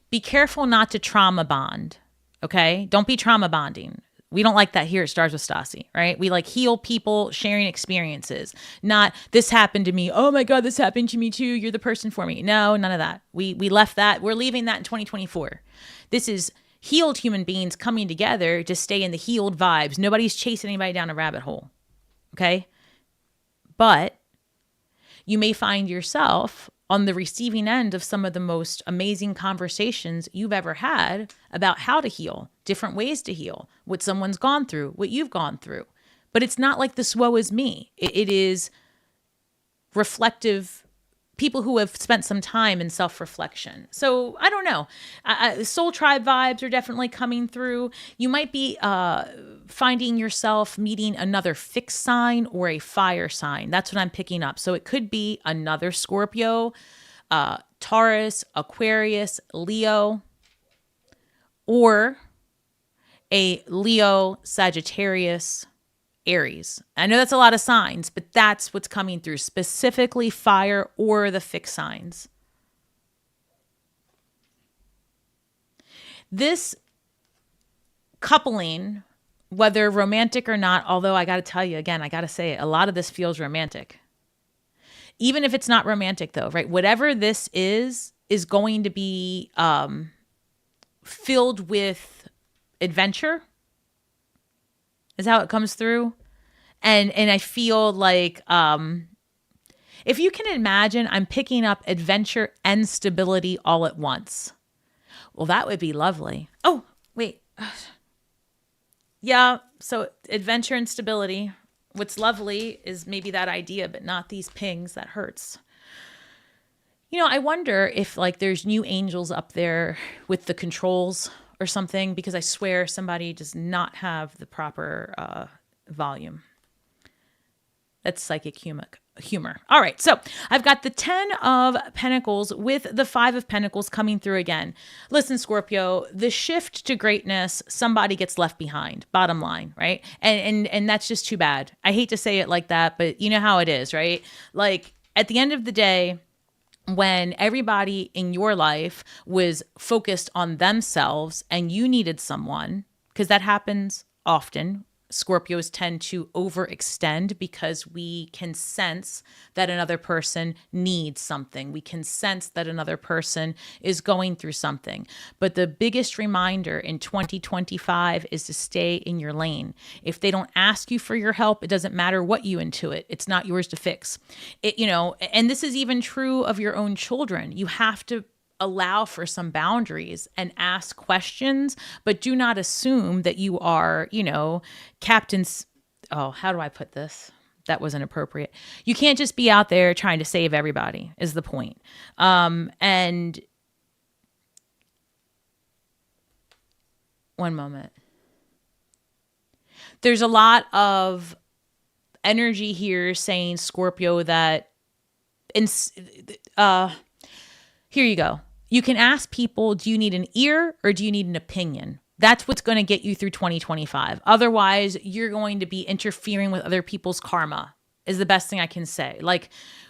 be careful not to trauma bond. Okay. Don't be trauma bonding. We don't like that here at Stars with Stasi, right? We like heal people sharing experiences, not this happened to me. Oh my God, this happened to me too. You're the person for me. No, none of that. We left that. We're leaving that in 2024. This is healed human beings coming together to stay in the healed vibes. Nobody's chasing anybody down a rabbit hole. Okay. But you may find yourself on the receiving end of some of the most amazing conversations you've ever had about how to heal, different ways to heal, what someone's gone through, what you've gone through. But it's not like this woe is me. It is reflective, people who have spent some time in self-reflection. So I don't know. Soul tribe vibes are definitely coming through. You might be finding yourself meeting another fixed sign or a fire sign. That's what I'm picking up. So it could be another Scorpio, Taurus, Aquarius, Leo, or a Leo, Sagittarius, Aries. I know that's a lot of signs, but that's what's coming through, specifically fire or the fixed signs. This coupling, whether romantic or not, although I got to tell you again, I got to say it, a lot of this feels romantic. Even if it's not romantic though, right? Whatever this is going to be filled with adventure, is how it comes through. And I feel like if you can imagine, I'm picking up adventure and stability all at once. Well, that would be lovely. Oh, wait. Yeah, so adventure and stability. What's lovely is maybe that idea, but not these pings. That hurts. I wonder if like there's new angels up there with the controls or something, because I swear somebody does not have the proper volume. That's psychic humor. All right, so I've got the 10 of Pentacles with the 5 of Pentacles coming through again. Listen, Scorpio, the shift to greatness, somebody gets left behind, bottom line, right? And that's just too bad. I hate to say it like that, but you know how it is, right? Like at the end of the day, when everybody in your life was focused on themselves and you needed someone, because that happens often, Scorpios tend to overextend because we can sense that another person needs something. We can sense that another person is going through something. But the biggest reminder in 2025 is to stay in your lane. If they don't ask you for your help, it doesn't matter what you intuit. It's not yours to fix. And this is even true of your own children. You have to allow for some boundaries and ask questions, but do not assume that you are, captain's. Oh, how do I put this? That wasn't appropriate. You can't just be out there trying to save everybody, is the point. And one moment. There's a lot of energy here saying, Scorpio, that here you go. You can ask people, do you need an ear or do you need an opinion? That's what's going to get you through 2025. Otherwise, you're going to be interfering with other people's karma, is the best thing I can say. Like,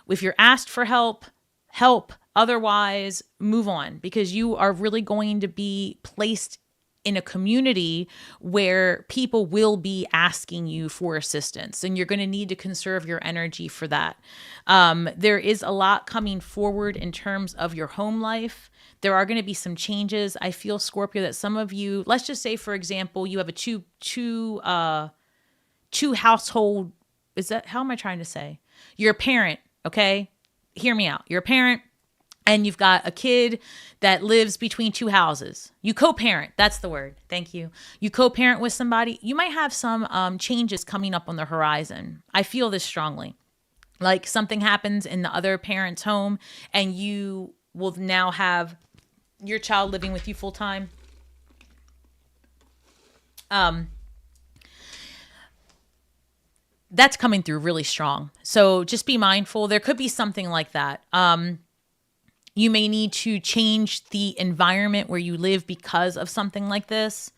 if you're asked for help, help. Otherwise, move on, because you are really going to be placed in a community where people will be asking you for assistance, and you're going to need to conserve your energy for that. There is a lot coming forward in terms of your home life. There are going to be some changes. I feel, Scorpio, that some of you, let's just say, for example, you have a two household. Is that, how am I trying to say? You're a parent, okay? Hear me out. You're a parent, and you've got a kid that lives between two houses. You co-parent. That's the word. Thank you. You co-parent with somebody. You might have some changes coming up on the horizon. I feel this strongly. Like, something happens in the other parent's home, and you will now have your child living with you full time. That's coming through really strong. So just be mindful. There could be something like that. You may need to change the environment where you live because of something like this.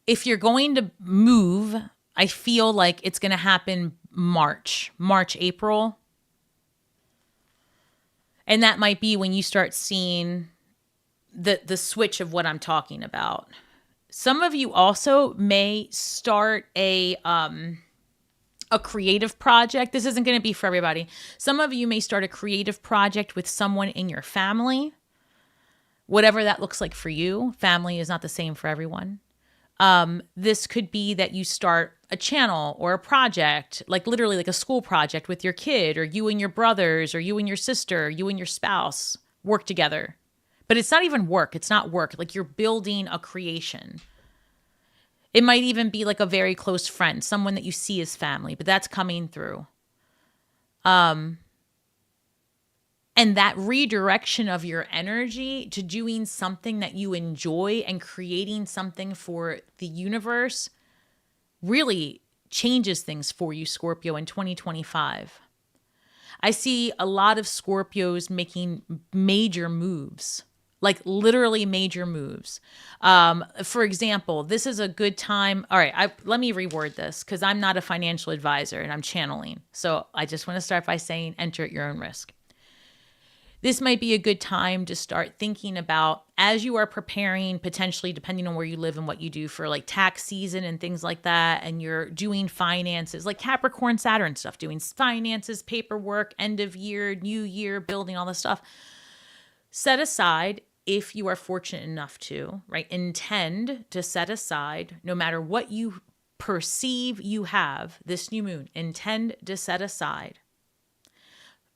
If you're going to move, I feel like it's going to happen March, April. And that might be when you start seeing the switch of what I'm talking about. Some of you also may start a creative project. This isn't going to be for everybody. Some of you may start a creative project with someone in your family, whatever that looks like for you. Family is not the same for everyone. This could be that you start a channel or a project, like literally like a school project with your kid, or you and your brothers, or you and your sister, you and your spouse work together. But it's not even work. It's not work. Like, you're building a creation. It might even be like a very close friend, someone that you see as family, but that's coming through. And that redirection of your energy to doing something that you enjoy and creating something for the universe really changes things for you, Scorpio, in 2025. I see a lot of Scorpios making major moves. Like, literally major moves. For example, this is a good time. All right, let me reword this, because I'm not a financial advisor and I'm channeling. So I just want to start by saying, enter at your own risk. This might be a good time to start thinking about, as you are preparing, potentially, depending on where you live and what you do, for like tax season and things like that, and you're doing finances, like Capricorn, Saturn stuff, doing finances, paperwork, end of year, new year, building all this stuff. Set aside, if you are fortunate enough to, right, intend to set aside, no matter what you perceive you have this new moon, intend to set aside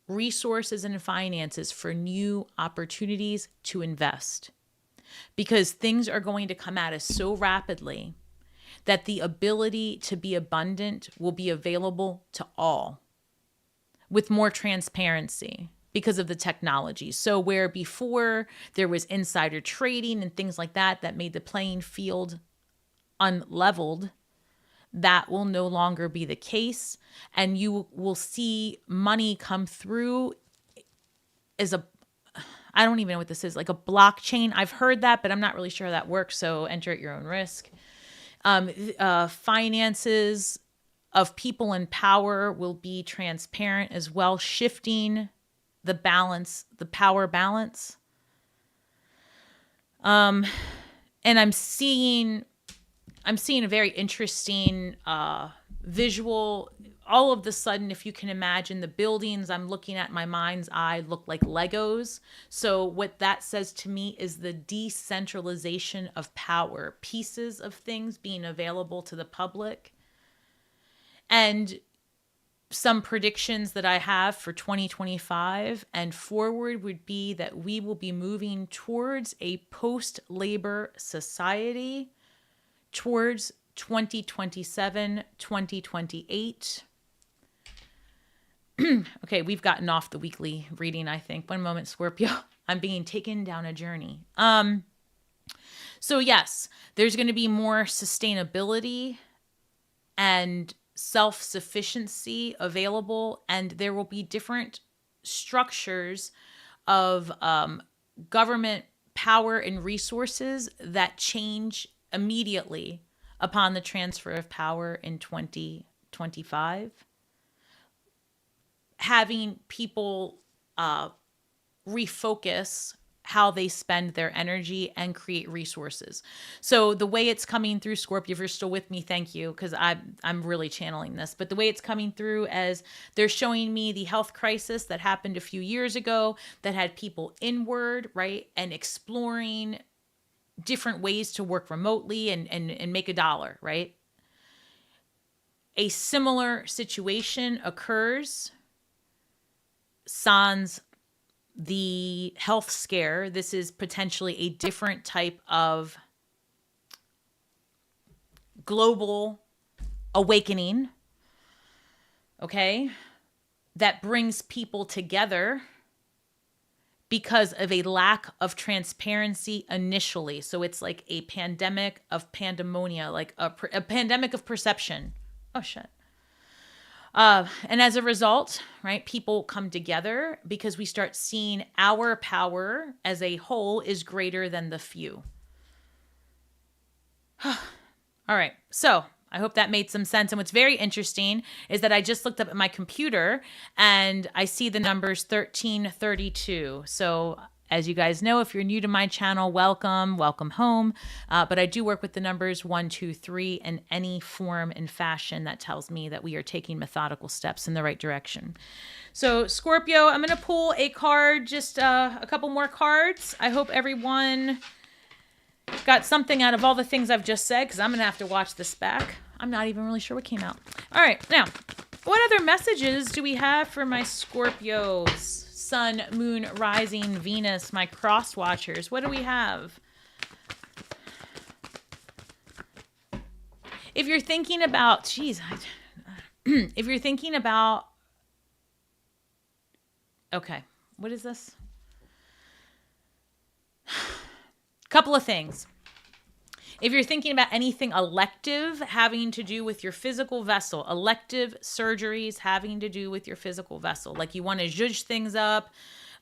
resources and finances for new opportunities to invest. Because things are going to come at us so rapidly that the ability to be abundant will be available to all with more transparency, because of the technology. So where before there was insider trading and things like that that made the playing field unleveled, that will no longer be the case. And you will see money come through as I don't even know what this is, like a blockchain. I've heard that, but I'm not really sure how that works. So enter at your own risk. Finances of people in power will be transparent as well, shifting the balance, the power balance. And and I'm seeing a very interesting visual. All of the sudden, if you can imagine, the buildings I'm looking at in my mind's eye look like Legos. So what that says to me is the decentralization of power, pieces of things being available to the public. And some predictions that I have for 2025 and forward would be that we will be moving towards a post-labor society towards 2027, 2028. Okay, we've gotten off the weekly reading, I think. One moment, Scorpio. I'm being taken down a journey. So yes, there's going to be more sustainability and self-sufficiency available, and there will be different structures of government power and resources that change immediately upon the transfer of power in 2025. Having people refocus how they spend their energy and create resources. So the way it's coming through, Scorpio, if you're still with me, thank you, because I'm really channeling this. But the way it's coming through, as they're showing me the health crisis that happened a few years ago that had people inward, right, and exploring different ways to work remotely and make a dollar, right? A similar situation occurs sans the health scare. This is potentially a different type of global awakening, okay, that brings people together because of a lack of transparency initially. So it's like a pandemic of pandemonia, like a pandemic of perception. Oh, shit. And as a result, right, people come together because we start seeing our power as a whole is greater than the few. All right. So I hope that made some sense. And what's very interesting is that I just looked up at my computer and I see the numbers 1332. So as you guys know, if you're new to my channel, welcome home. But I do work with the numbers 1, 2, 3 in any form and fashion that tells me that we are taking methodical steps in the right direction. So Scorpio, I'm going to pull a card, just a couple more cards. I hope everyone got something out of all the things I've just said, because I'm going to have to watch this back. I'm not even really sure what came out. All right, now, what other messages do we have for my Scorpios? Sun, Moon, Rising, Venus, my cross watchers. What do we have? If you're thinking about, if you're thinking about, okay, what is this? Couple of things. If you're thinking about anything elective having to do with your physical vessel, elective surgeries having to do with your physical vessel, like you want to zhuzh things up,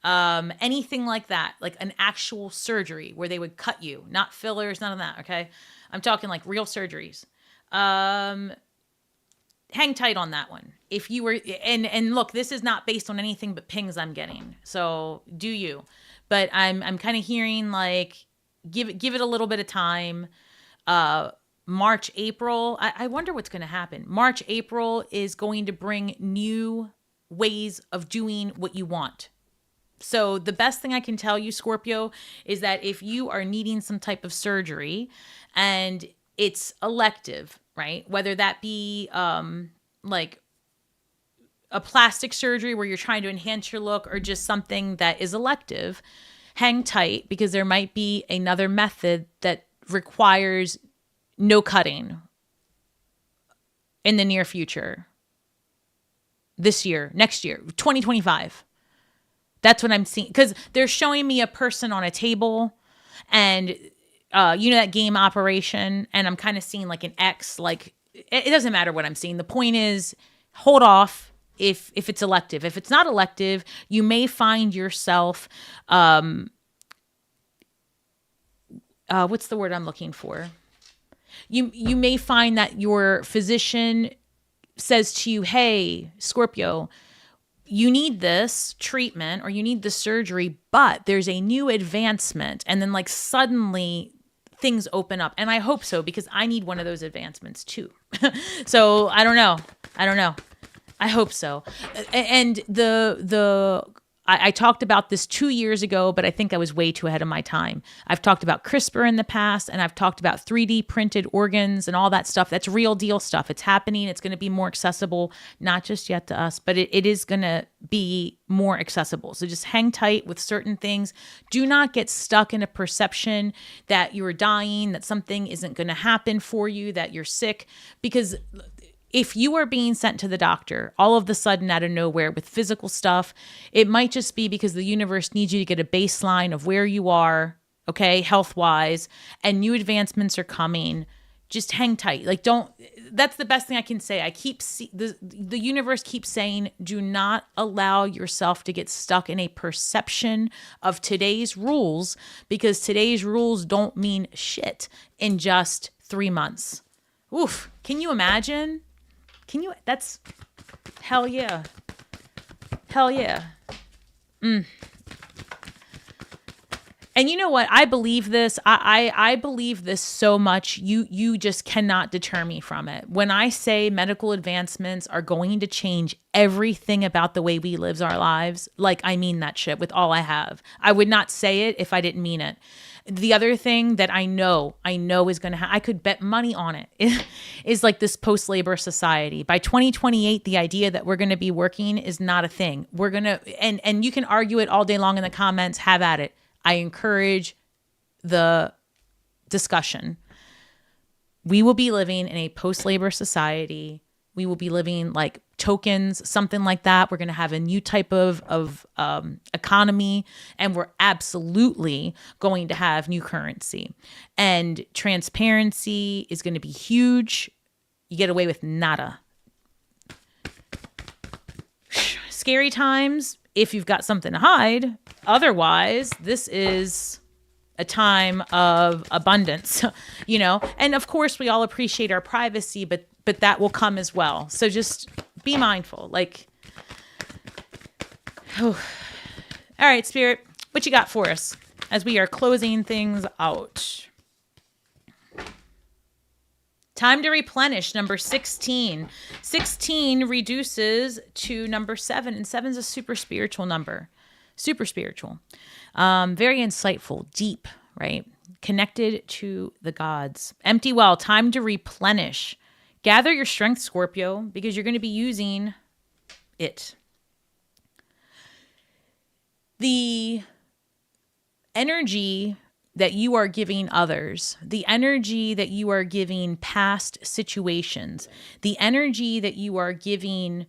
anything like that, like an actual surgery where they would cut you, not fillers, none of that, okay? I'm talking like real surgeries. Hang tight on that one. If you were, and look, this is not based on anything but pings I'm getting, so do you. But I'm kind of hearing like, give it a little bit of time. March, April, I wonder what's going to happen. March, April is going to bring new ways of doing what you want. So the best thing I can tell you, Scorpio, is that if you are needing some type of surgery and it's elective, right? Whether that be like a plastic surgery where you're trying to enhance your look, or just something that is elective, hang tight, because there might be another method that requires no cutting in the near future. This year, next year, 2025. That's what I'm seeing. Because they're showing me a person on a table, and you know that game Operation, and I'm kind of seeing like an X. Like it doesn't matter what I'm seeing. The point is, hold off if it's elective. If it's not elective, you may find yourself what's the word I'm looking for? You may find that your physician says to you, hey, Scorpio, you need this treatment or you need this surgery, but there's a new advancement. And then like suddenly things open up. And I hope so, because I need one of those advancements too. So I don't know. I hope so. And I talked about this 2 years ago, but I think I was way too ahead of my time. I've talked about CRISPR in the past, and I've talked about 3D printed organs and all that stuff. That's real deal stuff. It's happening. It's going to be more accessible, not just yet to us, but it is going to be more accessible. So just hang tight with certain things. Do not get stuck in a perception that you're dying, that something isn't going to happen for you, that you're sick, because if you are being sent to the doctor all of the sudden out of nowhere with physical stuff, it might just be because the universe needs you to get a baseline of where you are, okay, health-wise, and new advancements are coming. Just hang tight. Like, that's the best thing I can say. The universe keeps saying, do not allow yourself to get stuck in a perception of today's rules, because today's rules don't mean shit in just 3 months. Oof. Can you imagine? That's hell yeah. Hell yeah. And you know what? I believe this. I believe this so much. You just cannot deter me from it. When I say medical advancements are going to change everything about the way we live our lives, like, I mean that shit with all I have. I would not say it if I didn't mean it. The other thing that I know is going to happen, I could bet money on it, is like this post-labor society. By 2028, the idea that we're going to be working is not a thing. We're going to, and you can argue it all day long in the comments, have at it. I encourage the discussion. We will be living in a post-labor society. We will be living like tokens, something like that. We're going to have a new type of economy, and we're absolutely going to have new currency. And transparency is going to be huge. You get away with nada. Scary times if you've got something to hide. Otherwise, this is a time of abundance, you know? And of course, we all appreciate our privacy, but that will come as well. So just be mindful. Like, all right, Spirit, what you got for us as we are closing things out? Time to replenish, number 16. 16 reduces to number 7, and 7 is a super spiritual number. Super spiritual. Very insightful, deep, right? Connected to the gods. Empty well, time to replenish. Gather your strength, Scorpio, because you're going to be using it. The energy that you are giving others, the energy that you are giving past situations, the energy that you are giving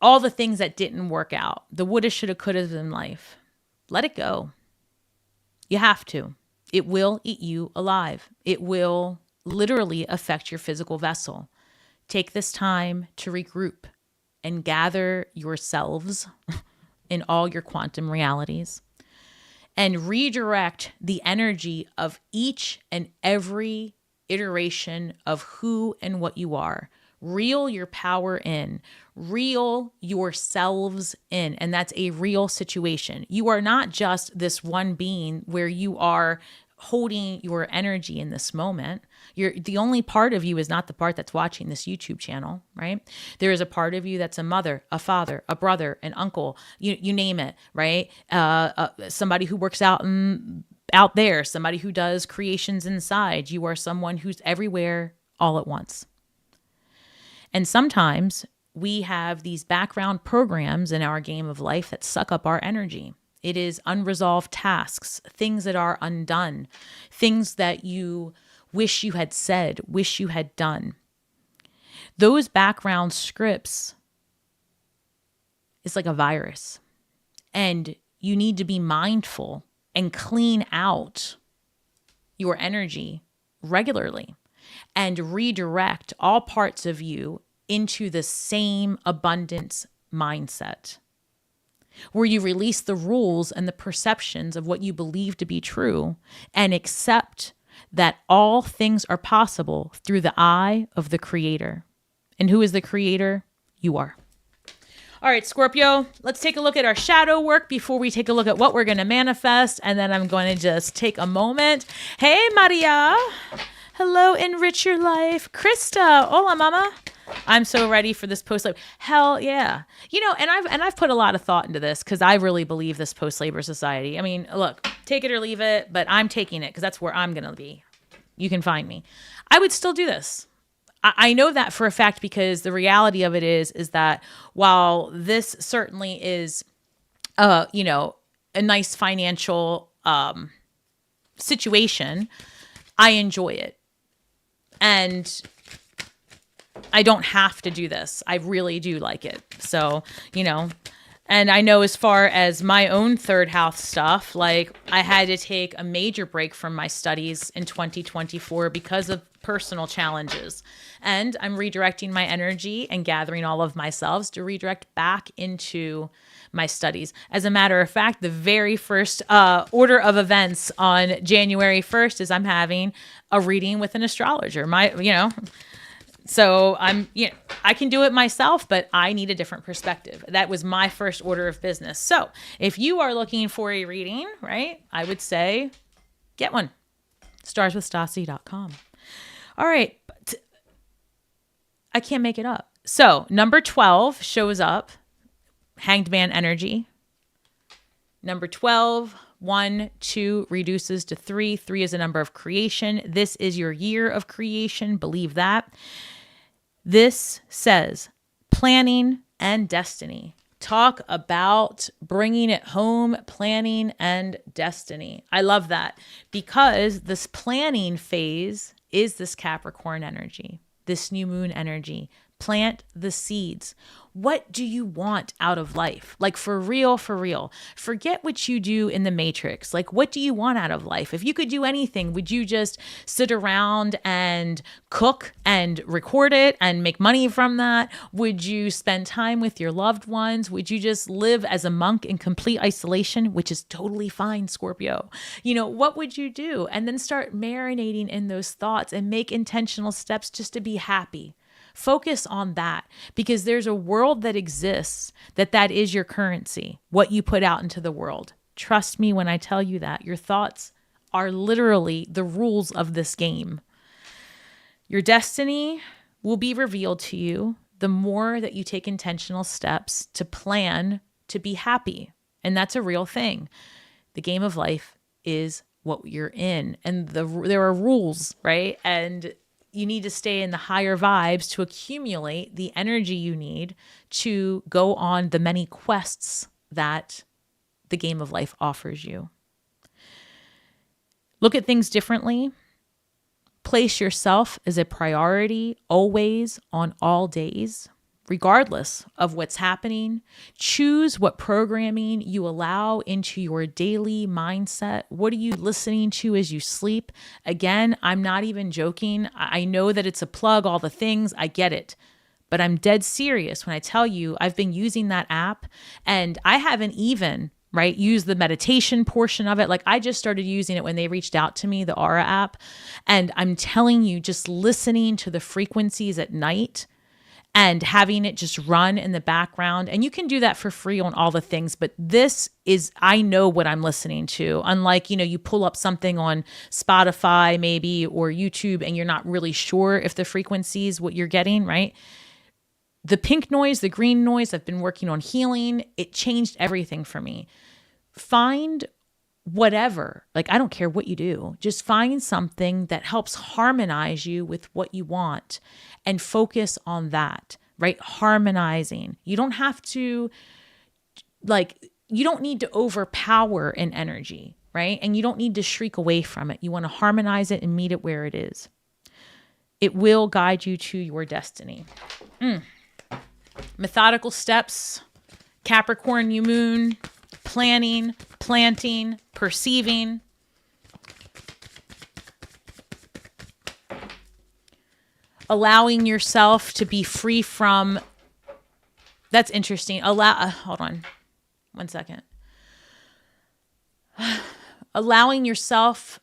all the things that didn't work out, the woulda, shoulda, couldas in life, let it go. You have to. It will eat you alive. It will literally affect your physical vessel. Take this time to regroup and gather yourselves in all your quantum realities and redirect the energy of each and every iteration of who and what you are. Reel your power in. Reel yourselves in. And that's a real situation. You are not just this one being where you are holding your energy in this moment. The only part of you is not the part that's watching this YouTube channel, right? There is a part of you that's a mother, a father, a brother, an uncle, you name it, right? Somebody who works out there, somebody who does creations inside. You are someone who's everywhere all at once. And sometimes we have these background programs in our game of life that suck up our energy. It is unresolved tasks, things that are undone, things that you wish you had said, wish you had done. Those background scripts is like a virus. And you need to be mindful and clean out your energy regularly and redirect all parts of you into the same abundance mindset, where you release the rules and the perceptions of what you believe to be true and accept that all things are possible through the eye of the Creator. And who is the Creator? You are. All right, Scorpio, let's take a look at our shadow work before we take a look at what we're going to manifest. And then I'm going to just take a moment. Hey, Maria. Hello, enrich your life. Krista. Hola, mama. I'm so ready for this post-labor. Hell yeah. You know, and I've put a lot of thought into this because I really believe this post-labor society. I mean, look, take it or leave it, but I'm taking it because that's where I'm going to be. You can find me. I would still do this. I know that for a fact because the reality of it is that while this certainly is, you know, a nice financial situation, I enjoy it. And I don't have to do this. I really do like it. So, you know, and I know as far as my own third house stuff, like I had to take a major break from my studies in 2024 because of personal challenges. And I'm redirecting my energy and gathering all of myself to redirect back into my studies. As a matter of fact, the very first order of events on January 1st is I'm having a reading with an astrologer. So I can do it myself, but I need a different perspective. That was my first order of business. So if you are looking for a reading, right, I would say get one. starswithstasi.com. All right. I can't make it up. So number 12 shows up. Hanged man energy. Number 12, 1, 2 reduces to 3. 3 is a number of creation. This is your year of creation. Believe that. This says planning and destiny. Talk about bringing it home, planning and destiny. I love that because this planning phase is this Capricorn energy, this new moon energy. Plant the seeds. What do you want out of life? Like for real, for real. Forget what you do in the Matrix. Like what do you want out of life? If you could do anything, would you just sit around and cook and record it and make money from that? Would you spend time with your loved ones? Would you just live as a monk in complete isolation, which is totally fine, Scorpio? You know, what would you do? And then start marinating in those thoughts and make intentional steps just to be happy. Focus on that because there's a world that exists that is your currency, what you put out into the world. Trust me when I tell you that your thoughts are literally the rules of this game. Your destiny will be revealed to you the more that you take intentional steps to plan to be happy. And that's a real thing. The game of life is what you're in and there are rules, right? And you need to stay in the higher vibes to accumulate the energy you need to go on the many quests that the game of life offers you. Look at things differently. Place yourself as a priority always on all days, regardless of what's happening. Choose what programming you allow into your daily mindset. What are you listening to as you sleep? Again, I'm not even joking. I know that it's a plug, all the things. I get it. But I'm dead serious when I tell you I've been using that app and I haven't even, used the meditation portion of it. Like I just started using it when they reached out to me, the Aura app. And I'm telling you, just listening to the frequencies at night and having it just run in the background. And you can do that for free on all the things. But this is, I know what I'm listening to. Unlike, you pull up something on Spotify maybe or YouTube and you're not really sure if the frequency is what you're getting, right? The pink noise, the green noise, I've been working on healing. It changed everything for me. Find whatever, I don't care what you do, just find something that helps harmonize you with what you want and focus on that, right? Harmonizing. You don't have to, you don't need to overpower an energy, right? And you don't need to shriek away from it. You want to harmonize it and meet it where it is. It will guide you to your destiny. Methodical steps, Capricorn, new moon, planning, planting, perceiving. Allowing yourself to be free from, that's interesting. Hold on 1 second. Allowing yourself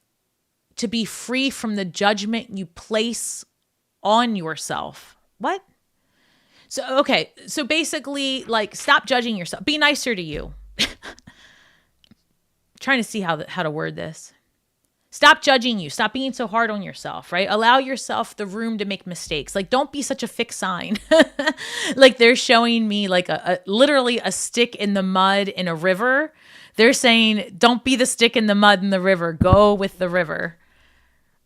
to be free from the judgment you place on yourself. What? So basically, like, stop judging yourself. Be nicer to you. Trying to see how to word this. Stop judging you. Stop being so hard on yourself, right? Allow yourself the room to make mistakes. Like, don't be such a fixed sign. Like, they're showing me like literally a stick in the mud in a river. They're saying, don't be the stick in the mud in the river. Go with the river.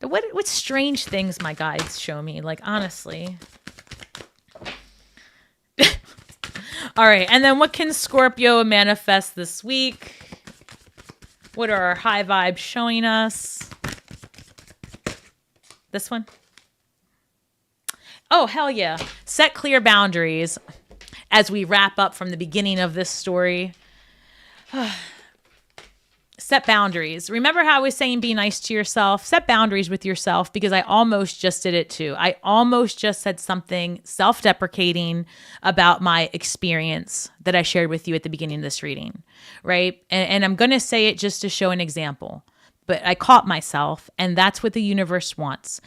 What strange things my guides show me, like, honestly. All right. And then what can Scorpio manifest this week? What are our high vibes showing us? This one? Oh, hell yeah. Set clear boundaries as we wrap up from the beginning of this story. Set boundaries. Remember how I was saying be nice to yourself? Set boundaries with yourself, because I almost just did it too. I almost just said something self-deprecating about my experience that I shared with you at the beginning of this reading, right? And I'm going to say it just to show an example, but I caught myself, and that's what the universe wants.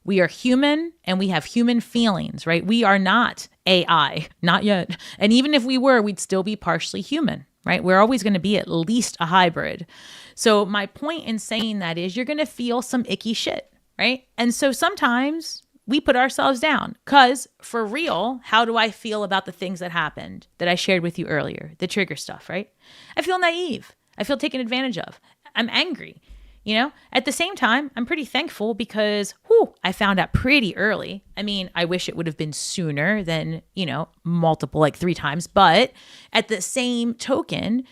We are human and we have human feelings, right? We are not AI, not yet. And even if we were, we'd still be partially human. Right? We're always going to be at least a hybrid. So my point in saying that is you're going to feel some icky shit, right? And so sometimes we put ourselves down because, for real, how do I feel about the things that happened that I shared with you earlier? The trigger stuff, right? I feel naive. I feel taken advantage of. I'm angry. You know, at the same time, I'm pretty thankful because, I found out pretty early. I mean, I wish it would have been sooner than, multiple, like 3 times. But at the same token,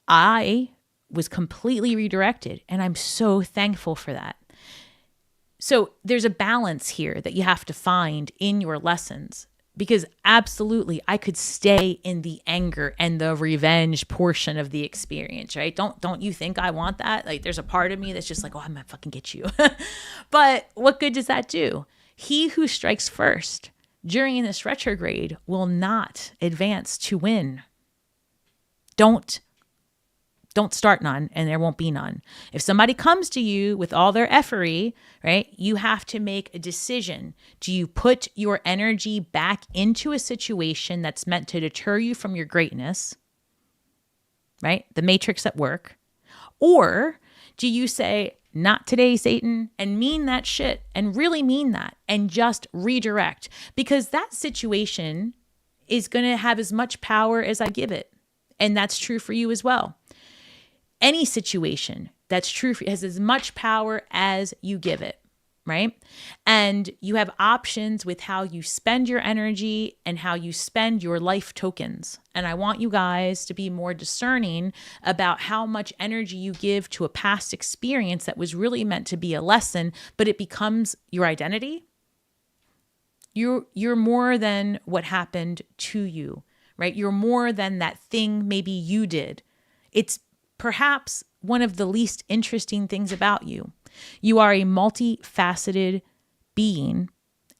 I was completely redirected, and I'm so thankful for that. So there's a balance here that you have to find in your lessons. Because absolutely, I could stay in the anger and the revenge portion of the experience, right? Don't you think I want that? Like, there's a part of me that's just like, I'm gonna fucking get you. But what good does that do? He who strikes first during this retrograde will not advance to win. Don't start none, and there won't be none. If somebody comes to you with all their effery, right, you have to make a decision. Do you put your energy back into a situation that's meant to deter you from your greatness, right? The matrix at work. Or do you say, not today, Satan, and mean that shit, and really mean that, and just redirect? Because that situation is going to have as much power as I give it. And that's true for you as well. Any situation that's true for you has as much power as you give it, right? And you have options with how you spend your energy and how you spend your life tokens. And I want you guys to be more discerning about how much energy you give to a past experience that was really meant to be a lesson, but it becomes your identity. You're more than what happened to you, right? You're more than that thing maybe you did. It's perhaps one of the least interesting things about you. You are a multifaceted being,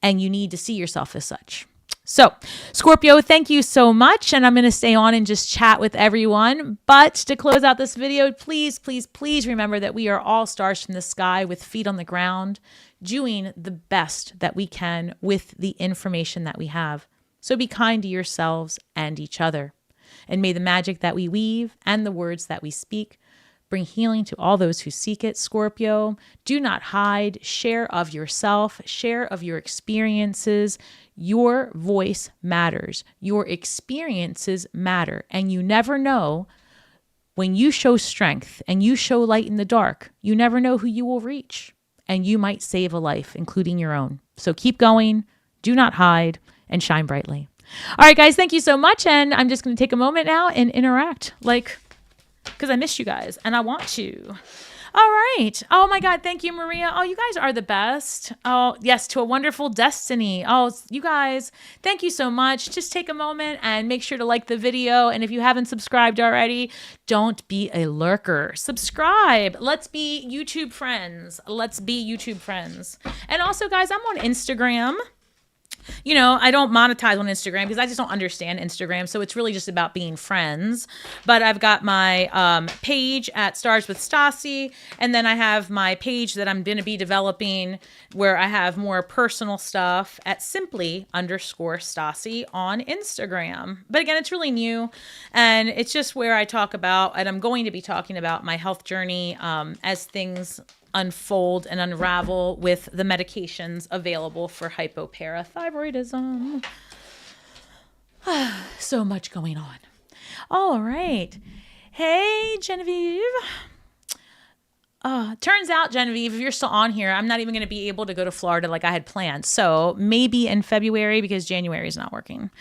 and you need to see yourself as such. So, Scorpio, thank you so much. And I'm going to stay on and just chat with everyone. But to close out this video, please, please, please remember that we are all stars from the sky with feet on the ground, doing the best that we can with the information that we have. So be kind to yourselves and each other. And may the magic that we weave and the words that we speak bring healing to all those who seek it. Scorpio, do not hide. Share of yourself. Share of your experiences. Your voice matters. Your experiences matter. And you never know when you show strength and you show light in the dark, you never know who you will reach. And you might save a life, including your own. So keep going. Do not hide and shine brightly. All right, guys, thank you so much. And I'm just going to take a moment now and interact, because I missed you guys and I want to. All right. Oh, my God. Thank you, Maria. Oh, you guys are the best. Oh, yes, to a wonderful destiny. Oh, you guys, thank you so much. Just take a moment and make sure to like the video. And if you haven't subscribed already, don't be a lurker. Subscribe. Let's be YouTube friends. Let's be YouTube friends. And also, guys, I'm on Instagram. I don't monetize on Instagram because I just don't understand Instagram. So it's really just about being friends. But I've got my page at Stars with Stasi. And then I have my page that I'm going to be developing where I have more personal stuff at simply_Stasi on Instagram. But again, it's really new. And it's just where I talk about, and I'm going to be talking about my health journey as things unfold and unravel with the medications available for hypoparathyroidism. So much going on. All right. Hey, Genevieve. Turns out, Genevieve, if you're still on here, I'm not even going to be able to go to Florida like I had planned. So maybe in February because January is not working.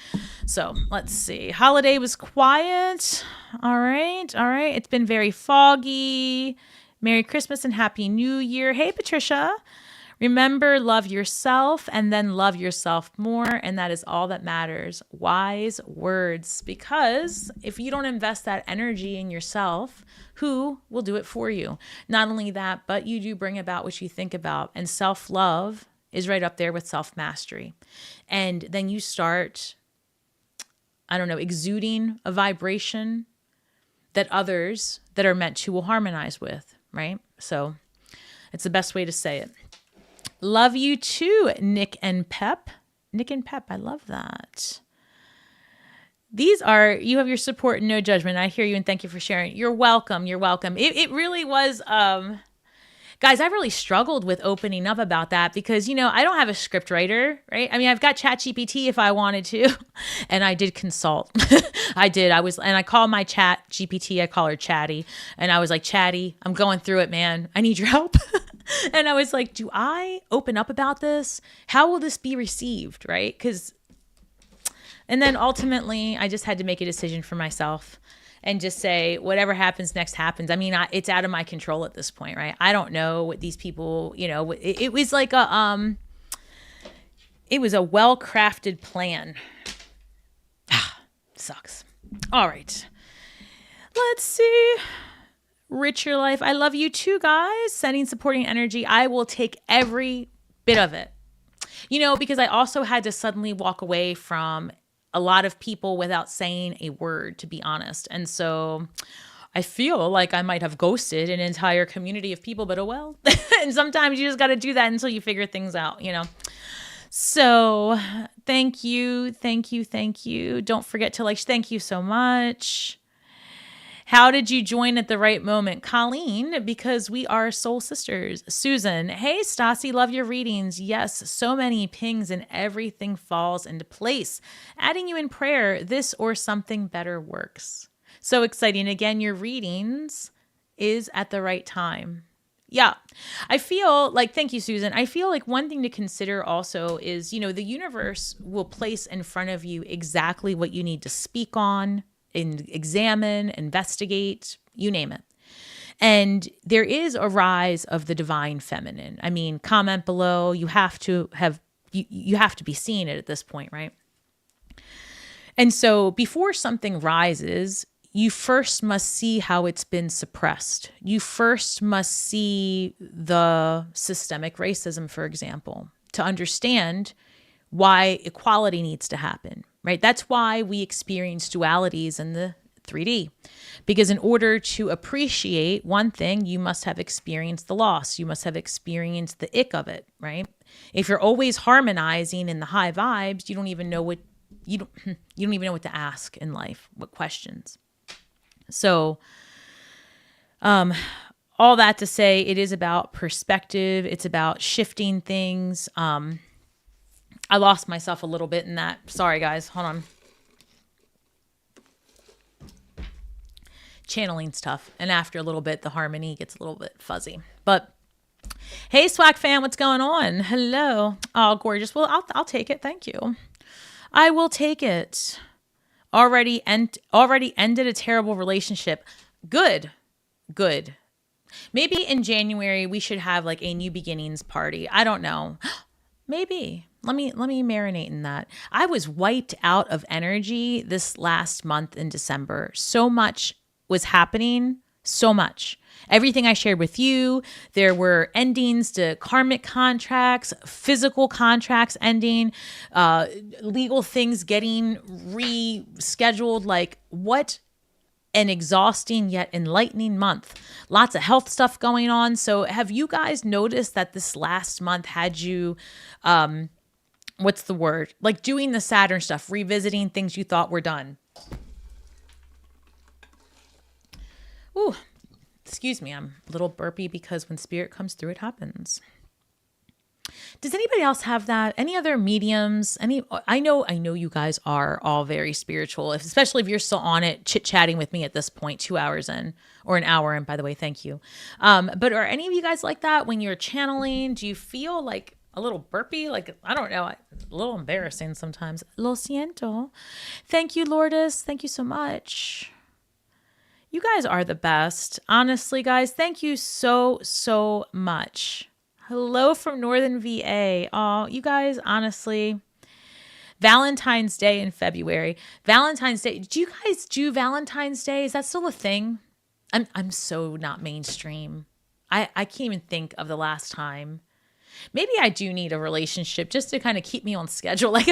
So let's see. Holiday was quiet. All right. It's been very foggy. Merry Christmas and Happy New Year. Hey, Patricia. Remember, love yourself and then love yourself more. And that is all that matters. Wise words. Because if you don't invest that energy in yourself, who will do it for you? Not only that, but you do bring about what you think about. And self-love is right up there with self-mastery. And then you start, exuding a vibration that others that are meant to will harmonize with. Right? So it's the best way to say it. Love you too, Nick and Pep. Nick and Pep, I love that. You have your support and no judgment. I hear you and thank you for sharing. You're welcome. It really was, guys, I really struggled with opening up about that because, I don't have a script writer, right? I mean, I've got ChatGPT if I wanted to, and I did consult. I call my chat GPT, I call her Chatty, and I was like, Chatty, I'm going through it, man. I need your help. And I was like, do I open up about this? How will this be received, right? And then ultimately, I just had to make a decision for myself and just say, whatever happens next happens. I mean, it's out of my control at this point, right? I don't know what these people, it was like it was a well-crafted plan. Sucks. All right. Let's see. Rich your life. I love you too, guys. Sending supporting energy. I will take every bit of it. Because I also had to suddenly walk away from a lot of people without saying a word, to be honest. And so I feel like I might have ghosted an entire community of people, but oh well. And sometimes you just got to do that until you figure things out, So thank you. Don't forget to thank you so much. How did you join at the right moment? Colleen, because we are soul sisters. Susan, hey, Stasi, love your readings. Yes, so many pings and everything falls into place. Adding you in prayer, this or something better works. So exciting. Again, your readings is at the right time. Yeah, I feel like, thank you, Susan. I feel like one thing to consider also is, the universe will place in front of you exactly what you need to speak on, examine, investigate, you name it. And there is a rise of the divine feminine. I mean, comment below. You have to be seeing it at this point, right? And so before something rises, you first must see how it's been suppressed. You first must see the systemic racism, for example, to understand why equality needs to happen. Right? That's why we experience dualities in the 3D. Because in order to appreciate one thing, you must have experienced the loss. You must have experienced the ick of it, right? If you're always harmonizing in the high vibes, you don't even know what to ask in life, what questions. So, all that to say, it is about perspective. It's about shifting things. I lost myself a little bit in that. Sorry, guys. Hold on. Channeling's tough. And after a little bit, the harmony gets a little bit fuzzy. But hey, Swag fam, what's going on? Hello. Oh, gorgeous. Well, I'll take it. Thank you. I will take it. Already ended a terrible relationship. Good. Maybe in January we should have like a new beginnings party. I don't know. Maybe. Let me marinate in that. I was wiped out of energy this last month in December. So much was happening So much. Everything I shared with you, there were endings to karmic contracts, physical contracts ending, legal things getting rescheduled. Like, what an exhausting yet enlightening month. Lots of health stuff going on. So have you guys noticed that this last month had you, what's the word? Like doing the Saturn stuff, revisiting things you thought were done? Ooh, excuse me. I'm a little burpy because when spirit comes through, it happens. Does anybody else have that? Any other mediums? I know you guys are all very spiritual, especially if you're still on it, chit-chatting with me at this point, 2 hours in, or an hour in, by the way, thank you. But are any of you guys like that when you're channeling? Do you feel like a little burpy? Like, I don't know, a little embarrassing sometimes. Lo siento. Thank you, Lourdes. Thank you so much. You guys are the best. Honestly, guys, thank you so, so much. Hello from Northern VA. Oh, you guys, honestly, Valentine's Day in February. Valentine's Day. Do you guys do Valentine's Day? Is that still a thing? I'm so not mainstream. I can't even think of the last time. Maybe I do need a relationship just to kind of keep me on schedule. Like,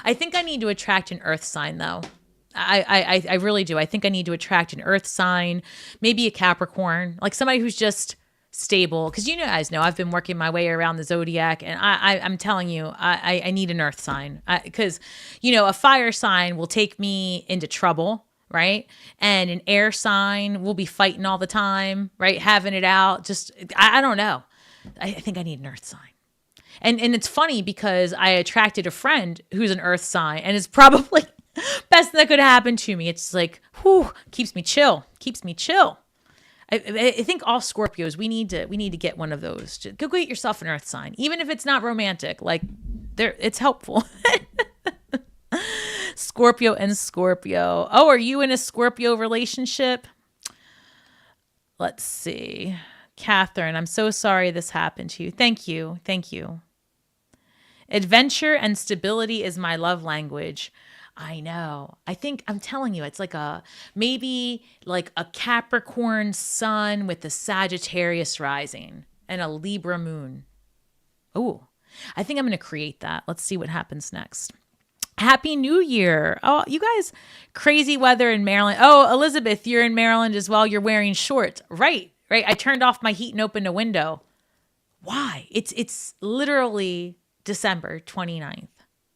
I think I need to attract an earth sign, though. I really do. I think I need to attract an earth sign, maybe a Capricorn, like somebody who's just stable. Because you guys know I've been working my way around the zodiac, and I'm telling you, I need an earth sign. Because, a fire sign will take me into trouble, right? And an air sign will be fighting all the time, right? Having it out. Just, I don't know. I think I need an earth sign. And it's funny because I attracted a friend who's an earth sign, and it's probably best that could happen to me. It's like, whew, keeps me chill. I think all Scorpios, we need to get one of those. Just go get yourself an earth sign, even if it's not romantic. Like, it's helpful. Scorpio and Scorpio. Oh, are you in a Scorpio relationship? Let's see. Catherine, I'm so sorry this happened to you. Thank you. Adventure and stability is my love language. I know. I'm telling you, it's like maybe like a Capricorn sun with a Sagittarius rising and a Libra moon. Oh, I think I'm going to create that. Let's see what happens next. Happy New Year. Oh, you guys, crazy weather in Maryland. Oh, Elizabeth, you're in Maryland as well. You're wearing shorts. Right. I turned off my heat and opened a window. Why? It's literally December 29th.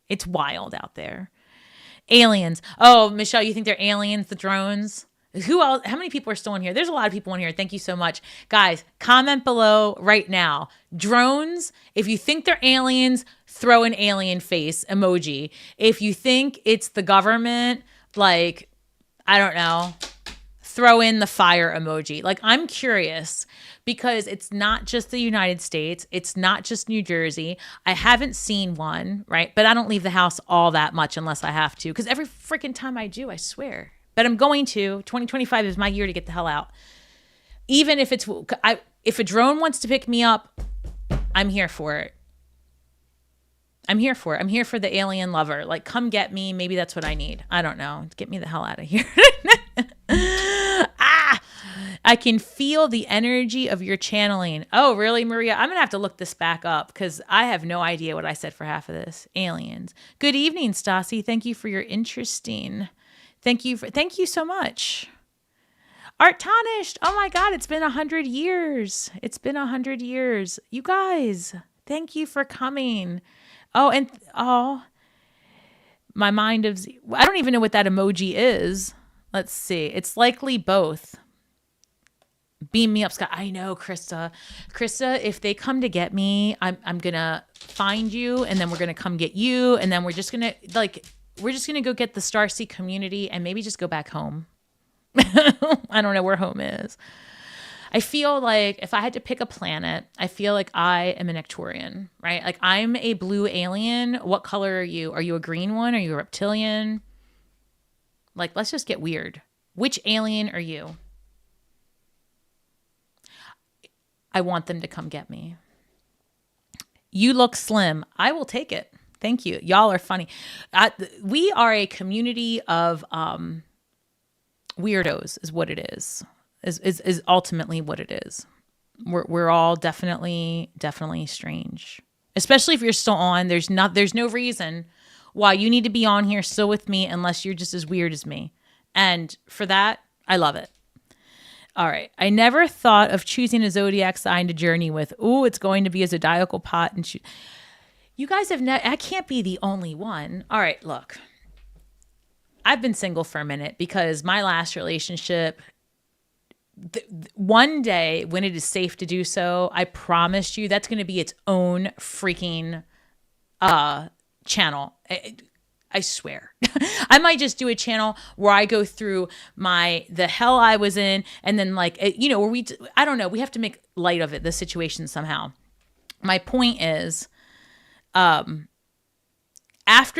It's wild out there. Aliens. Oh, Michelle, you think they're aliens, the drones? Who else? How many people are still in here? There's a lot of people in here. Thank you so much. Guys, comment below right now. Drones, if you think they're aliens, throw an alien face emoji. If you think it's the government, like, I don't know, throw in the fire emoji. Like, I'm curious because it's not just the United States. It's not just New Jersey. I haven't seen one, right? But I don't leave the house all that much unless I have to, because every freaking time I do, I swear. But I'm going to. 2025 is my year to get the hell out. Even if if a drone wants to pick me up, I'm here for it. I'm here for the alien lover. Like, come get me. Maybe that's what I need. I don't know. Get me the hell out of here. I can feel the energy of your channeling. Oh, really, Maria? I'm going to have to look this back up because I have no idea what I said for half of this. Aliens. Good evening, Stasi. Thank you for your interesting. Thank you so much. Art Tarnished. Oh my God, it's been 100 years. You guys, thank you for coming. My mind of I don't even know what that emoji is. Let's see. It's likely both. Beam me up, Scott. I know, Krista. Krista, if they come to get me, I'm gonna find you, and then we're gonna come get you, and then we're just gonna go get the Starseed community and maybe just go back home. I don't know where home is. I feel like if I had to pick a planet, I feel like I am an Ectorian, right? Like, I'm a blue alien. What color are you? Are you a green one? Are you a reptilian? Like, let's just get weird. Which alien are you? I want them to come get me. You look slim. I will take it. Thank you. Y'all are funny. We are a community of weirdos is what it is. is ultimately what it is. We're all definitely strange. Especially if you're still on. There's no reason why you need to be on here still with me unless you're just as weird as me. And for that, I love it. All right. I never thought of choosing a zodiac sign to journey with. Ooh, it's going to be a zodiacal pot and shoot. You guys have I can't be the only one. All right, look. I've been single for a minute because my last relationship, one day when it is safe to do so, I promised you that's going to be its own freaking channel. I swear. I might just do a channel where I go through the hell I was in, and then where I don't know, we have to make light of it, the situation somehow. My point is, after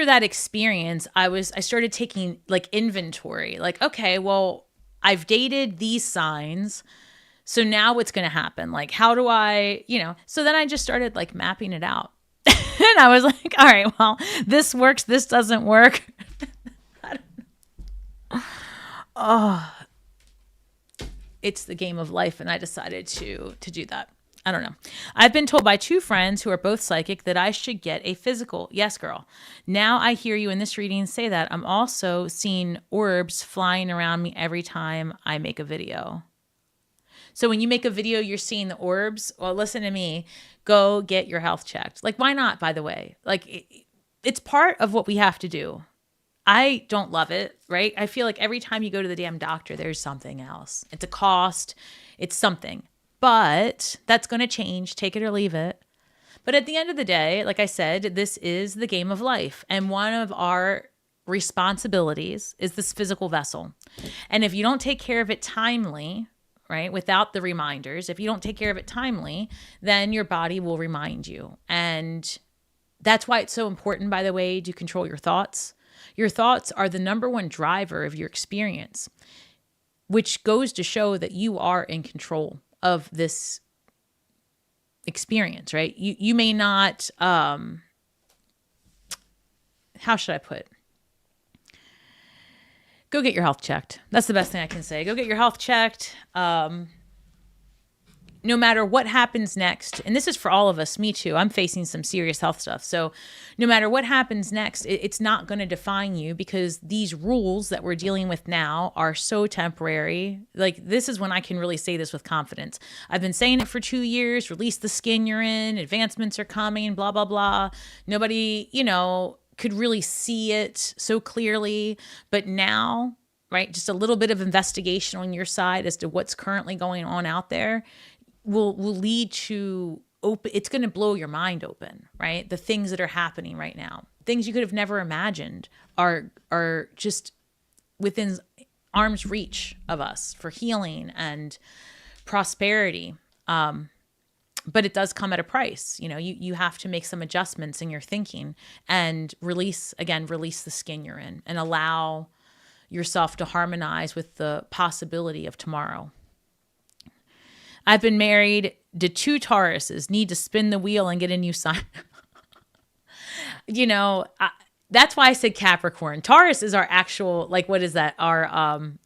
that experience, I started taking inventory, okay, well, I've dated these signs. So now what's going to happen? How do I, so then I just started mapping it out. And I was like, all right, well, this works. This doesn't work. Oh, it's the game of life. And I decided to do that. I don't know. I've been told by 2 friends who are both psychic that I should get a physical. Yes, girl. Now I hear you in this reading say that. I'm also seeing orbs flying around me every time I make a video. So when you make a video, you're seeing the orbs. Well, listen to me. Go get your health checked. Why not, by the way? It's part of what we have to do. I don't love it, right? I feel like every time you go to the damn doctor, there's something else. It's a cost. It's something. But that's going to change. Take it or leave it. But at the end of the day, like I said, this is the game of life. And one of our responsibilities is this physical vessel. And if you don't take care of it timely, right, without the reminders, if you don't take care of it timely, then your body will remind you. And that's why it's so important, by the way, to control your thoughts. Your thoughts are the number one driver of your experience, which goes to show that you are in control of this experience, right? You may not, how should I put it? Go get your health checked. That's the best thing I can say. Go get your health checked. No matter what happens next, and this is for all of us, me too, I'm facing some serious health stuff. So no matter what happens next, it's not going to define you, because these rules that we're dealing with now are so temporary. This is when I can really say this with confidence. I've been saying it for 2 years, release the skin you're in, advancements are coming, blah, blah, blah. Nobody, could really see it so clearly. But now, right, just a little bit of investigation on your side as to what's currently going on out there will lead to it's going to blow your mind open, right? The things that are happening right now, things you could have never imagined are just within arm's reach of us for healing and prosperity. But it does come at a price. You have to make some adjustments in your thinking and release the skin you're in and allow yourself to harmonize with the possibility of tomorrow. I've been married to 2 Tauruses, need to spin the wheel and get a new sign. That's why I said Capricorn. Taurus is our actual, what is that? Our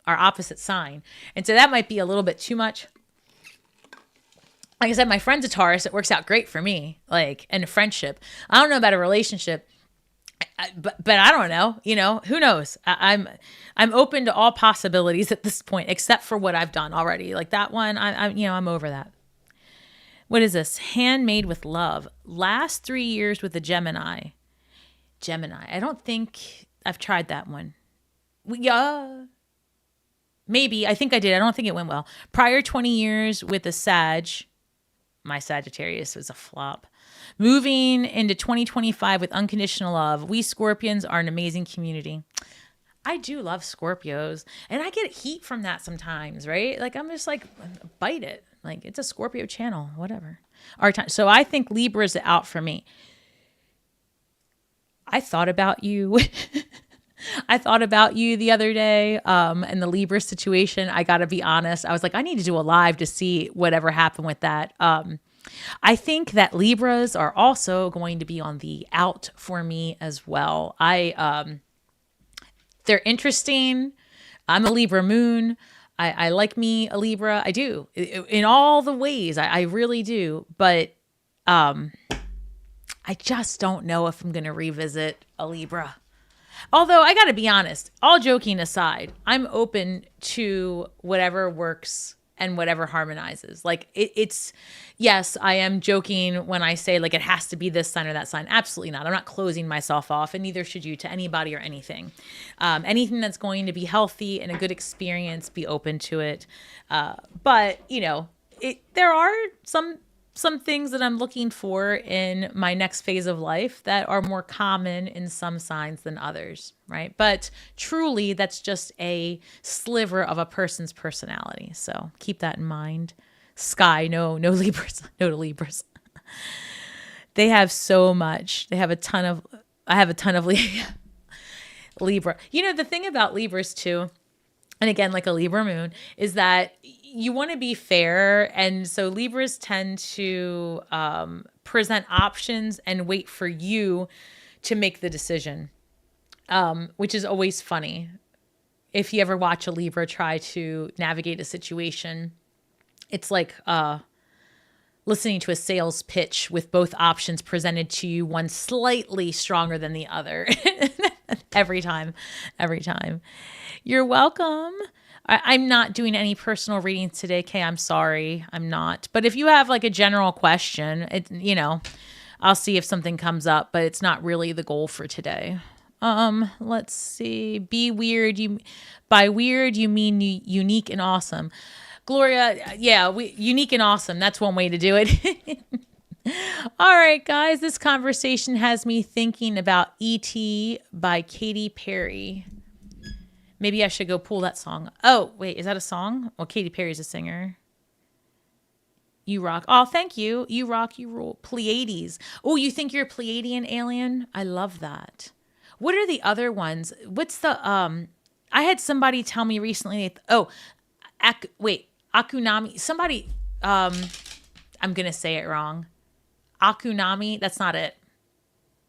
opposite sign. And so that might be a little bit too much. Like I said, my friend's a Taurus. It works out great for me, in a friendship. I don't know about a relationship, but I don't know, who knows? I'm open to all possibilities at this point, except for what I've done already. That one, I'm over that. What is this? Handmade with love. Last 3 years with a Gemini. I don't think I've tried that one. Maybe. I think I did. I don't think it went well. Prior 20 years with a Sag. My Sagittarius was a flop. Moving into 2025 with unconditional love. We Scorpions are an amazing community. I do love Scorpios. And I get heat from that sometimes, right? I'm just bite it. It's a Scorpio channel, whatever. So I think Libra's out for me. I thought about you. I thought about you the other day and the Libra situation. I got to be honest. I was I need to do a live to see whatever happened with that. I think that Libras are also going to be on the out for me as well. They're interesting. I'm a Libra moon. I like me a Libra. I do in all the ways. I really do. But I just don't know if I'm going to revisit a Libra. Although I got to be honest, all joking aside, I'm open to whatever works and whatever harmonizes. Like it's, yes, I am joking when I say like it has to be this sign or that sign. Absolutely not. I'm not closing myself off, and neither should you to anybody or anything. Anything that's going to be healthy and a good experience, be open to it. But you know, there are some things that I'm looking for in my next phase of life that are more common in some signs than others, right? But truly, that's just a sliver of a person's personality. So keep that in mind. Sky, no Libras, no to Libras. They have so much. I have a ton of Libra. You know, the thing about Libras too, and again, like a Libra moon, is that you want to be fair. And so Libras tend to present options and wait for you to make the decision, which is always funny. If you ever watch a Libra try to navigate a situation, it's like listening to a sales pitch with both options presented to you, one slightly stronger than the other. Every time. You're welcome. I'm not doing any personal readings today, Kay. I'm sorry. I'm not. But if you have like a general question, I'll see if something comes up, but it's not really the goal for today. Let's see. Be weird. By weird, you mean unique and awesome. Gloria, yeah, unique and awesome. That's one way to do it. All right, guys, this conversation has me thinking about E.T. by Katy Perry. Maybe I should go pull that song. Oh, wait, is that a song? Well, Katy Perry's a singer. You rock. Oh, thank you. You rock, you rule. Pleiades. Oh, you think you're a Pleiadian alien? I love that. What are the other ones? What's the, I had somebody tell me recently, Akunami. Somebody, I'm going to say it wrong. Akunami, that's not it.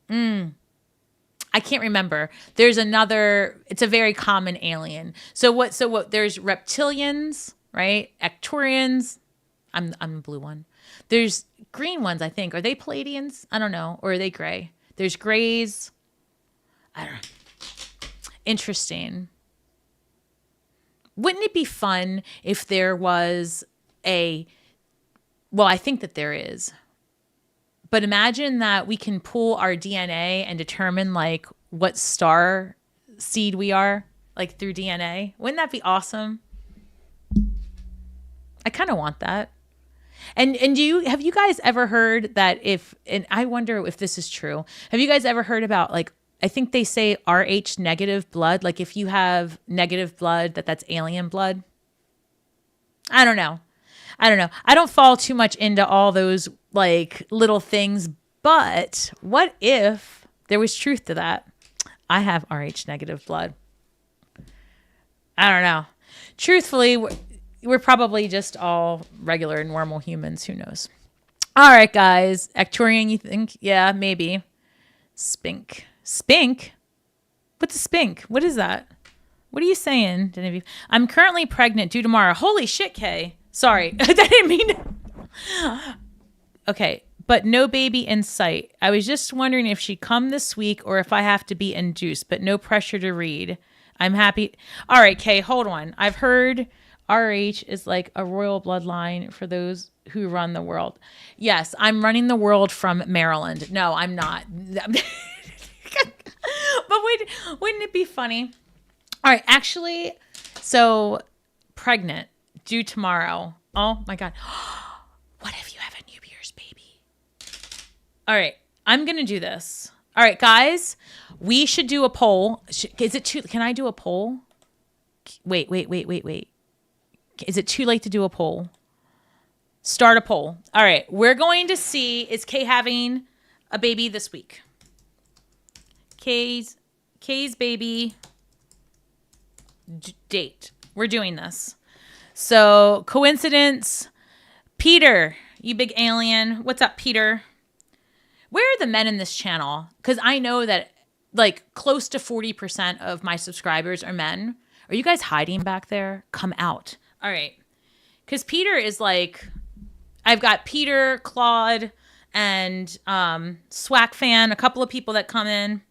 I can't remember. There's another, it's a very common alien. So what, there's reptilians, right? Arcturians. I'm the blue one. There's green ones, I think. Are they Palladians? I don't know. Or are they gray? There's grays. I don't know. Interesting. Wouldn't it be fun if there was well, I think that there is. But imagine that we can pull our DNA and determine like what star seed we are, like through DNA. Wouldn't that be awesome? I kind of want that. And have you guys ever heard that and I wonder if this is true. Have you guys ever heard about like, I think they say Rh negative blood, like if you have negative blood, that's alien blood? I don't know. I don't fall too much into all those like little things, but what if there was truth to that? I have Rh negative blood. I don't know. Truthfully, we're probably just all regular, normal humans. Who knows? All right, guys. Arcturian, you think? Yeah, maybe. Spink. Spink? What's a spink? What is that? What are you saying? I'm currently pregnant due tomorrow. Holy shit, Kay. Sorry. I didn't mean to. Okay. But no baby in sight. I was just wondering if she'd come this week or if I have to be induced, but no pressure to read. I'm happy. All right, Kay, hold on. I've heard RH is like a royal bloodline for those who run the world. Yes, I'm running the world from Maryland. No, I'm not. But wouldn't it be funny? All right, actually, so pregnant, due tomorrow. Oh my God. What if you have a New Year's baby? All right, I'm going to do this. All right, guys, we should do a poll. Can I do a poll? Wait. Is it too late to do a poll? Start a poll. All right, we're going to see, is Kay having a baby this week? Kay's baby date. We're doing this. So, coincidence. Peter, you big alien. What's up, Peter? Where are the men in this channel? Because I know that like close to 40% of my subscribers are men. Are you guys hiding back there? Come out. All right. Because Peter is like, I've got Peter, Claude, and Swack Fan, a couple of people that come in.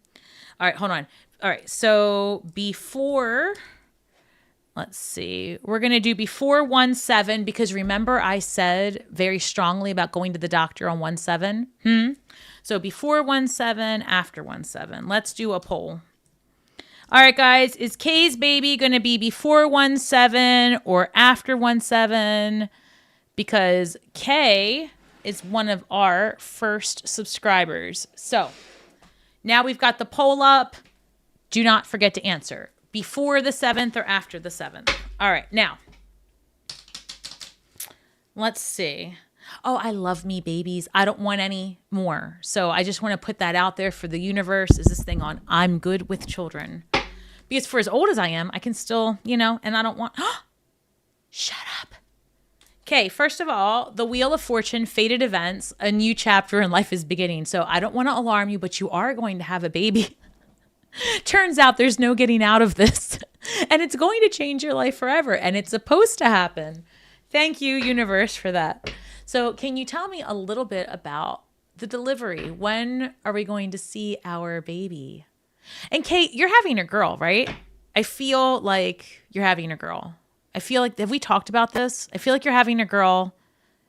All right, hold on. All right, so before, let's see, we're going to do before 1/7 because remember I said very strongly about going to the doctor on 1/7? So before 1/7, after 1/7. Let's do a poll. All right, guys, is Kay's baby going to be before 1/7 or after 1/7? Because Kay is one of our first subscribers. So now we've got the poll up. Do not forget to answer. Before the 7th or after the 7th. All right, now. Let's see. Oh, I love me babies. I don't want any more. So I just want to put that out there for the universe. Is this thing on? I'm good with children. Because for as old as I am, I can still, and I don't want... Shut up. Okay, first of all, the Wheel of Fortune, fated events, a new chapter in life is beginning. So I don't want to alarm you, but you are going to have a baby. Turns out there's no getting out of this. And it's going to change your life forever. And it's supposed to happen. Thank you, universe, for that. So can you tell me a little bit about the delivery? When are we going to see our baby? And Kate, you're having a girl, right? I feel like you're having a girl. I feel like, have we talked about this? I feel like you're having a girl.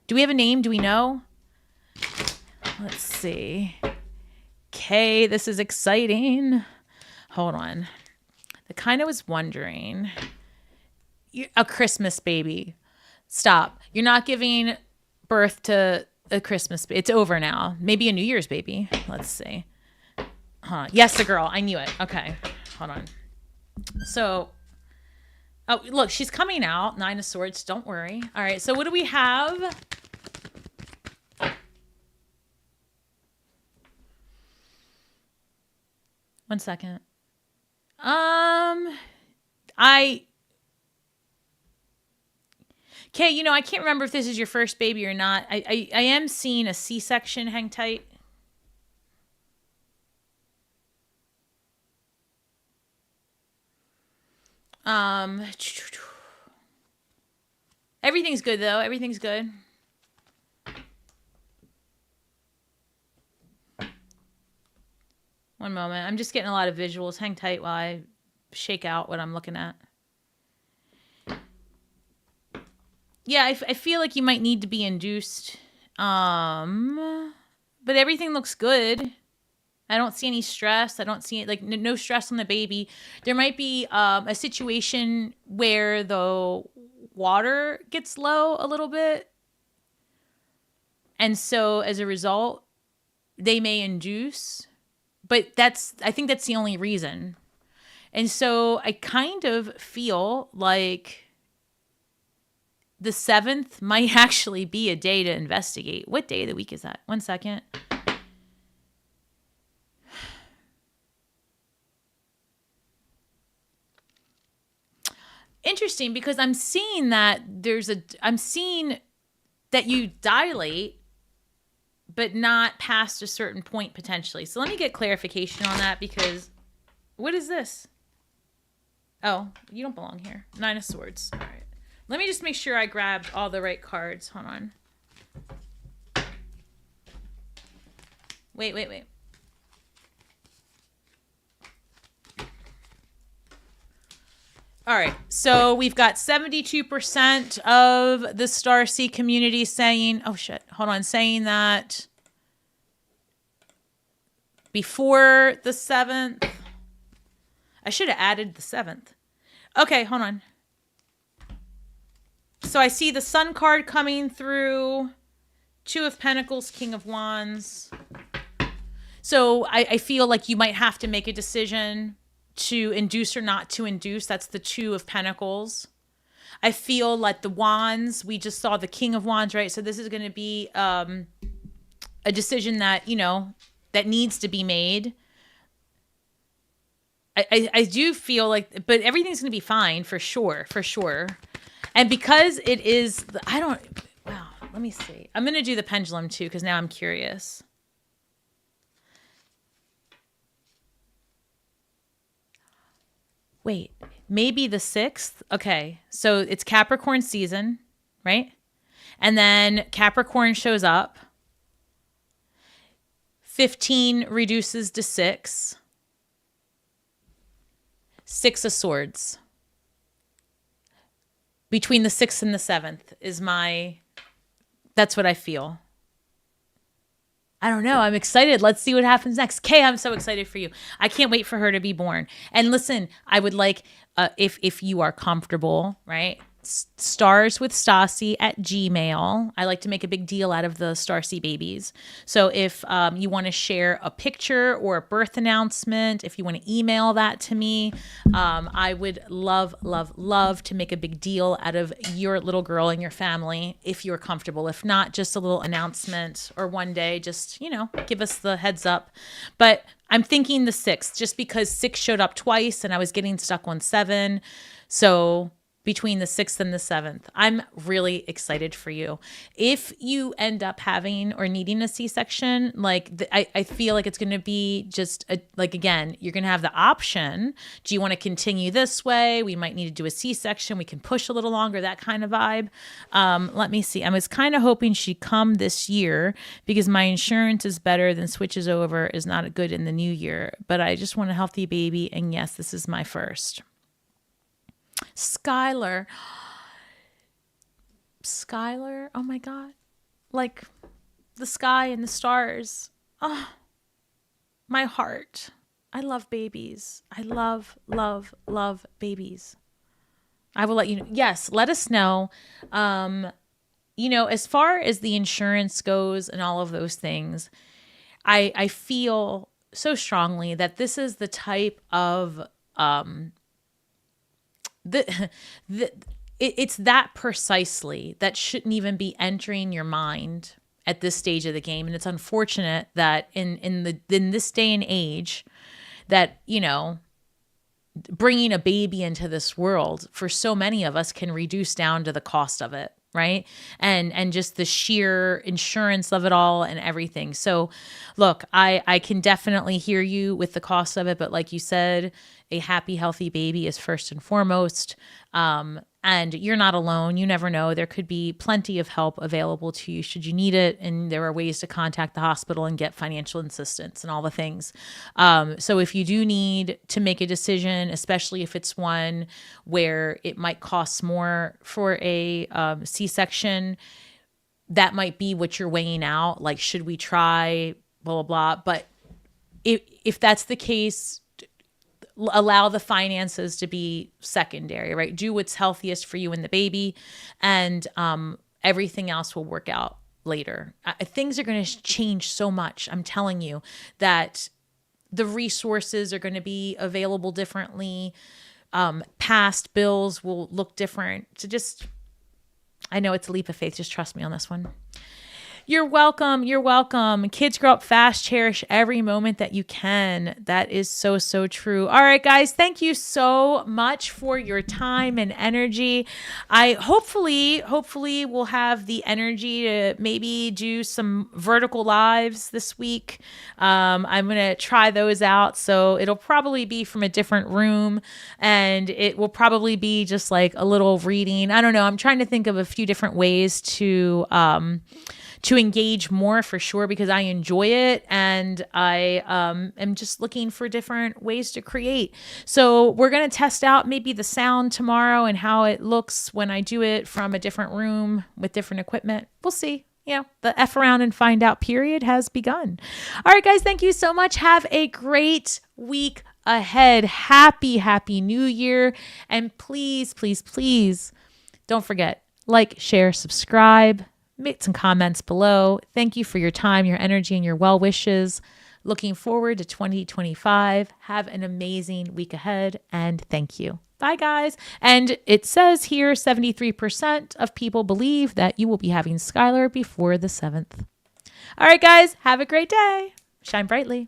Do we have a name? Do we know? Let's see. Okay, this is exciting. Hold on. I kind of was wondering. A Christmas baby. Stop. You're not giving birth to a Christmas baby. It's over now. Maybe a New Year's baby. Let's see. Yes, a girl. I knew it. Okay. Hold on. So, oh, look, she's coming out. 9 of Swords. Don't worry. All right. So what do we have? One second. Okay, I can't remember if this is your first baby or not. I am seeing a C-section. Hang tight. Everything's good though. Everything's good. One moment. I'm just getting a lot of visuals. Hang tight while I shake out what I'm looking at. Yeah, I feel like you might need to be induced. But everything looks good. I don't see any stress. I don't see it, like no stress on the baby. There might be a situation where the water gets low a little bit. And so as a result, they may induce. But I think that's the only reason. And so I kind of feel like the 7th might actually be a day to investigate. What day of the week is that? 1 second. Interesting, because I'm seeing that I'm seeing that you dilate, but not past a certain point potentially. So let me get clarification on that, because what is this? Oh, you don't belong here. 9 of Swords. All right. Let me just make sure I grabbed all the right cards. Hold on. Wait. All right, so we've got 72% of the Starseed community saying, oh shit, hold on, saying that before the 7th. I should have added the 7th. Okay, hold on. So I see the Sun card coming through, 2 of Pentacles, King of Wands. So I feel like you might have to make a decision to induce or not to induce. That's the 2 of Pentacles. I feel like the Wands, we just saw the King of Wands, right? So this is going to be a decision that, that needs to be made. I do feel like, but everything's going to be fine for sure. And because it is, wow, let me see. I'm going to do the pendulum too, because now I'm curious. Wait, maybe the 6th. Okay. So it's Capricorn season, right? And then Capricorn shows up. 15 reduces to 6. 6 of Swords. Between the 6th and the 7th is that's what I feel. I don't know. I'm excited. Let's see what happens next. Kay, I'm so excited for you. I can't wait for her to be born. And listen, I would like, if you are comfortable, right? starswithstasi at Gmail. I like to make a big deal out of the Stasi babies. So if you want to share a picture or a birth announcement, if you want to email that to me, I would love, love, love to make a big deal out of your little girl and your family if you're comfortable. If not, just a little announcement, or one day just, give us the heads up. But I'm thinking the 6th, just because 6 showed up twice and I was getting stuck on 7. So between the 6th and the 7th. I'm really excited for you. If you end up having or needing a C-section, I feel like it's going to be just again, you're going to have the option. Do you want to continue this way? We might need to do a C-section. We can push a little longer, that kind of vibe. Let me see. I was kind of hoping she'd come this year because my insurance is better than switches over is not good in the new year, but I just want a healthy baby. And yes, this is my first. Skylar, oh my God, like the sky and the stars. Oh, my heart. I love babies. I love, love, love babies. I will let you know. Yes, let us know. As far as the insurance goes and all of those things, I feel so strongly that this is the type of it's that precisely that shouldn't even be entering your mind at this stage of the game. And it's unfortunate that in this day and age that, bringing a baby into this world for so many of us can reduce down to the cost of it. Right. And just the sheer insurance of it all and everything. So look, I can definitely hear you with the cost of it. But like you said, a happy, healthy baby is first and foremost. And you're not alone. You never know. There could be plenty of help available to you should you need it. And there are ways to contact the hospital and get financial assistance and all the things. So if you do need to make a decision, especially if it's one where it might cost more for a C-section, that might be what you're weighing out. Like, should we try, blah, blah, blah. But if that's the case, allow the finances to be secondary, right? Do what's healthiest for you and the baby, and everything else will work out later. Things are going to change so much. I'm telling you that the resources are going to be available differently. Past bills will look different. So I know it's a leap of faith. Just trust me on this one. You're welcome. You're welcome. Kids grow up fast. Cherish every moment that you can. That is so, so true. All right, guys. Thank you so much for your time and energy. I hopefully will have the energy to maybe do some vertical lives this week. I'm going to try those out. So it'll probably be from a different room, and it will probably be just like a little reading. I don't know. I'm trying to think of a few different ways to engage more, for sure, because I enjoy it, and I am just looking for different ways to create. So we're going to test out maybe the sound tomorrow and how it looks when I do it from a different room with different equipment. We'll see. The F around and find out period has begun. All right, guys, thank you so much. Have a great week ahead. Happy New Year. And please, please, please don't forget, like, share, subscribe. Make some comments below. Thank you for your time, your energy, and your well wishes. Looking forward to 2025. Have an amazing week ahead, and thank you. Bye, guys. And it says here 73% of people believe that you will be having Skylar before the 7th. All right, guys. Have a great day. Shine brightly.